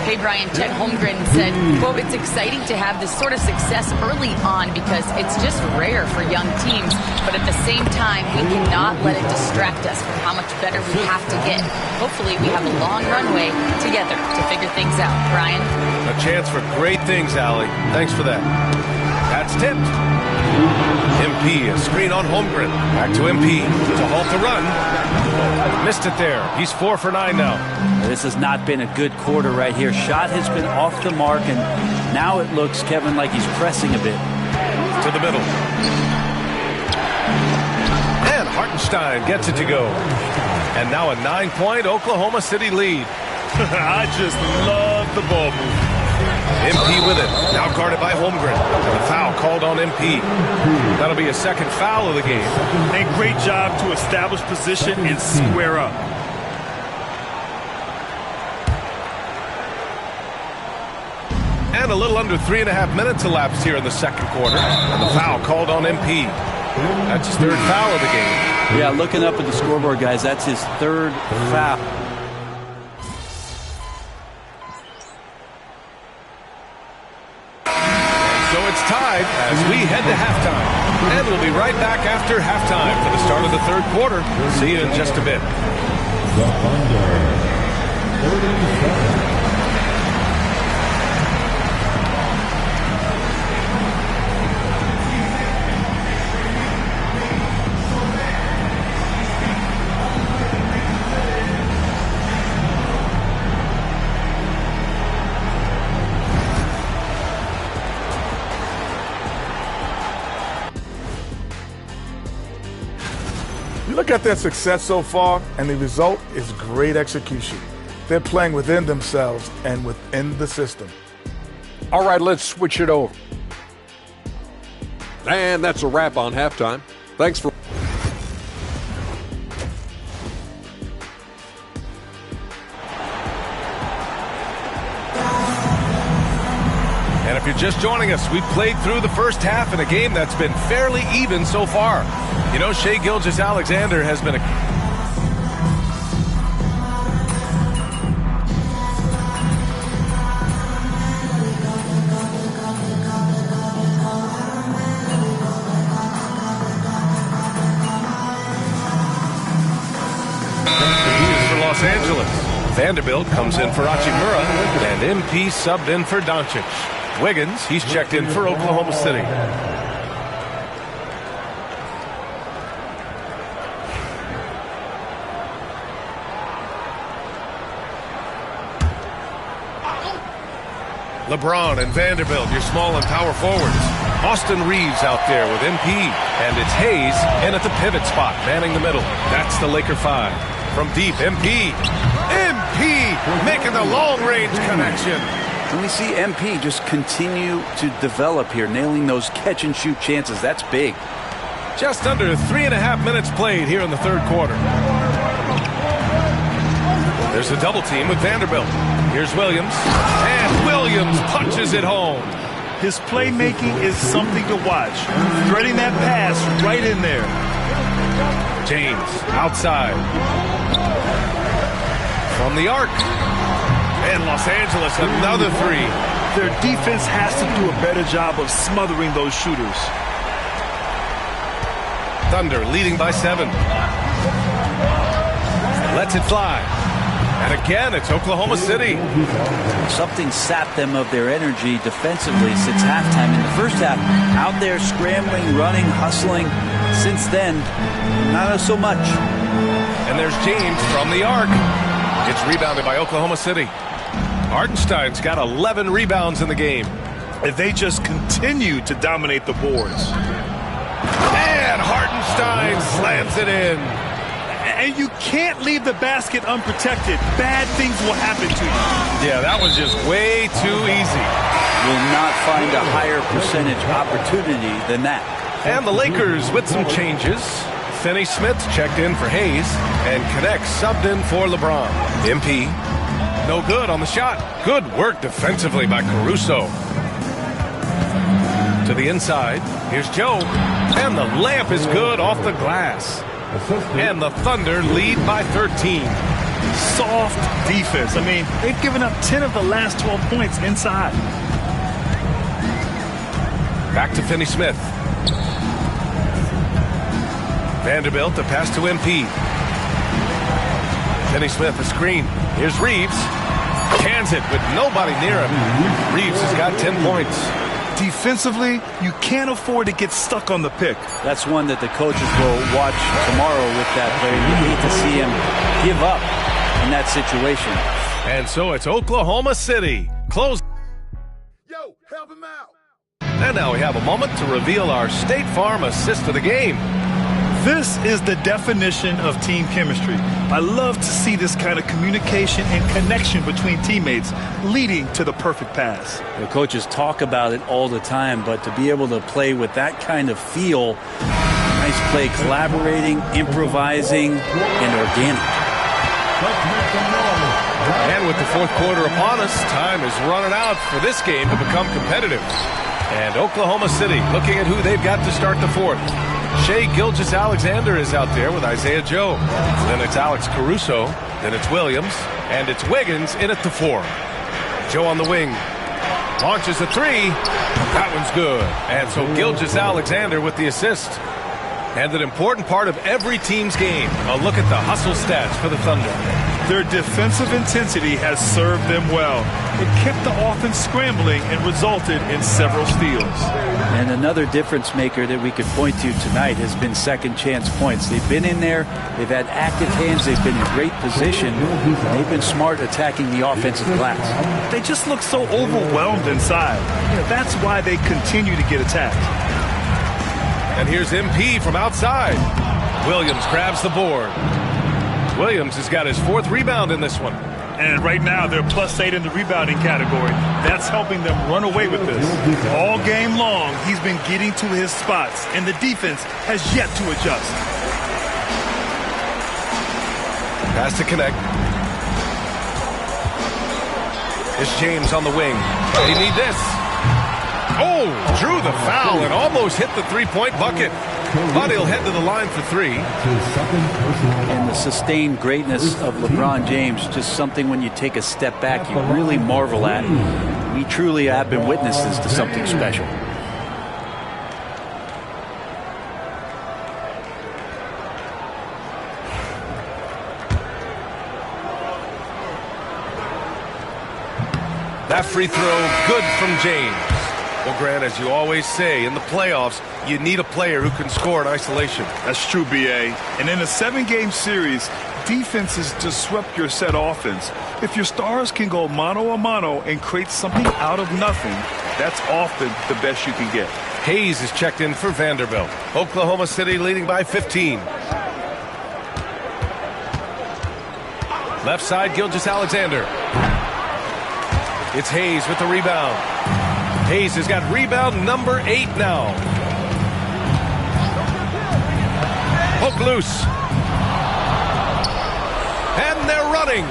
Hey, Brian, Chet Holmgren said, quote, it's exciting to have this sort of success early on because it's just rare for young teams. But at the same time, we cannot let it distract us from how much better we have to get. Hopefully, we have a long runway together to figure things out. Brian? A chance for great things, Allie. Thanks for that. That's tipped. MP, a screen on Holmgren. Back to MP to halt the run. Missed it there. He's 4 for 9 now. This has not been a good quarter right here. Shot has been off the mark, and now it looks, Kevin, like he's pressing a bit. To the middle. And Hartenstein gets it to go. And now a 9-point Oklahoma City lead. I just love the ball move. MP with it. Now guarded by Holmgren. And the foul called on MP. That'll be a second foul of the game. And great job to establish position and square up. And a little under 3.5 minutes elapsed here in the second quarter. And the foul called on MP. That's his 3rd foul of the game. Yeah, looking up at the scoreboard, guys, that's his 3rd foul. Tied as we head to halftime. And we'll be right back after halftime for the start of the 3rd quarter. See you in just a bit. The Thunder, 37. You look at their success so far, and the result is great execution. They're playing within themselves and within the system. All right, let's switch it over. And that's a wrap on halftime. Thanks for... And if you're just joining us, we've played through the first half in a game that's been fairly even so far. You know, Shai Gilgeous-Alexander has been a... Los Angeles. Vanderbilt comes in for Hachimura, and MP subbed in for Doncic. Wiggins, he's checked in for Oklahoma City. LeBron and Vanderbilt, your small and power forwards. Austin Reeves out there with MP, and it's Hayes in at the pivot spot, manning the middle. That's the Laker 5. From deep, MP making the long-range connection. And we see MP just continue to develop here, nailing those catch-and-shoot chances. That's big. Just under 3.5 minutes played here in the third quarter. There's a double team with Vanderbilt. Here's Williams, and Williams punches it home. His playmaking is something to watch. Threading that pass right in there. James outside. From the arc. And Los Angeles, another three. Their defense has to do a better job of smothering those shooters. Thunder leading by 7. Lets it fly. And again, it's Oklahoma City. Something sapped them of their energy defensively since halftime. In the first half, out there scrambling, running, hustling. Since then, not so much. And there's James from the arc. It's rebounded by Oklahoma City. Hartenstein's got 11 rebounds in the game. If they just continue to dominate the boards. And Hartenstein slams it in. And you can't leave the basket unprotected. Bad things will happen to you. Yeah, that was just way too easy. Will not find a higher percentage opportunity than that. And the Lakers with some changes. Finney Smith checked in for Hayes, and Connect subbed in for LeBron. MP, no good on the shot. Good work defensively by Caruso. To the inside, here's Joe, and the layup is good off the glass. And the Thunder lead by 13. Soft defense. I mean, they've given up 10 of the last 12 points inside. Back to Finney Smith. Vanderbilt, the pass to MP. Finney Smith, a screen. Here's Reeves. Cans it with nobody near him. Reeves has got 10 points. Defensively, you can't afford to get stuck on the pick. That's one that the coaches will watch tomorrow with that player. You need to see him give up in that situation. And so it's Oklahoma City. Close. Yo, help him out. And now we have a moment to reveal our State Farm assist of the game. This is the definition of team chemistry. I love to see this kind of communication and connection between teammates leading to the perfect pass. The coaches talk about it all the time, but to be able to play with that kind of feel, nice play, collaborating, improvising, and organic. And with the fourth quarter upon us, time is running out for this game to become competitive. And Oklahoma City looking at who they've got to start the fourth. Shai Gilgeous-Alexander is out there with Isaiah Joe. Then it's Alex Caruso. Then it's Williams. And it's Wiggins in at the 4. Joe on the wing. Launches a 3. That one's good. And so Gilgeous-Alexander with the assist. And an important part of every team's game. A look at the hustle stats for the Thunder. Their defensive intensity has served them well. It kept the offense scrambling and resulted in several steals. And another difference maker that we could point to tonight has been second chance points. They've been in there, they've had active hands, they've been in great position, they've been smart attacking the offensive glass. They just look so overwhelmed inside. That's why they continue to get attacked. And here's MP from outside. Williams grabs the board. Williams has got his 4th rebound in this one. And right now, they're +8 in the rebounding category. That's helping them run away with this. All game long, he's been getting to his spots, and the defense has yet to adjust. Pass to connect. It's James on the wing. They need this. Oh, drew the foul and almost hit the three-point bucket. But he'll head to the line for 3. And the sustained greatness of LeBron James, just something when you take a step back, you really marvel at. We truly have been witnesses to something special. That free throw, good from James. Well, Grant, as you always say, in the playoffs, you need a player who can score in isolation. That's true, B.A. And in a 7-game series, defenses disrupt your set offense. If your stars can go mano-a-mano and create something out of nothing, that's often the best you can get. Hayes is checked in for Vanderbilt. Oklahoma City leading by 15. Left side, Gilgeous-Alexander. It's Hayes with the rebound. Hayes has got rebound number 8 now. Poke loose. And they're running.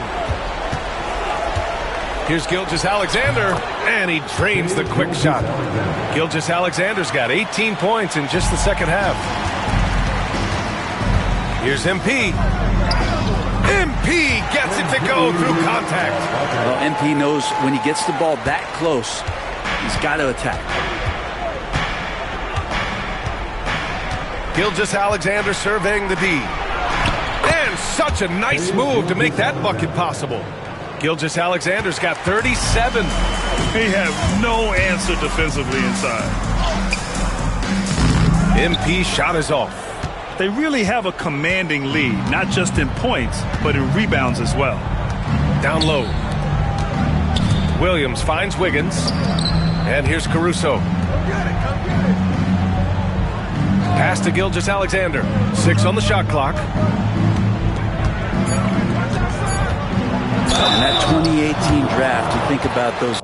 Here's Gilgeous-Alexander, and he drains the quick shot. Gilgeous-Alexander's got 18 points in just the second half. Here's MP. MP gets it to go through contact. Well, MP knows when he gets the ball that close, he's got to attack. Gilgeous-Alexander surveying the D. And such a nice move to make that bucket possible. Gilgeous-Alexander's got 37. They have no answer defensively inside. MP shot is off. They really have a commanding lead, not just in points, but in rebounds as well. Down low. Williams finds Wiggins. And here's Caruso. Pass to Gilgeous-Alexander. 6 on the shot clock. In that 2018 draft, you think about those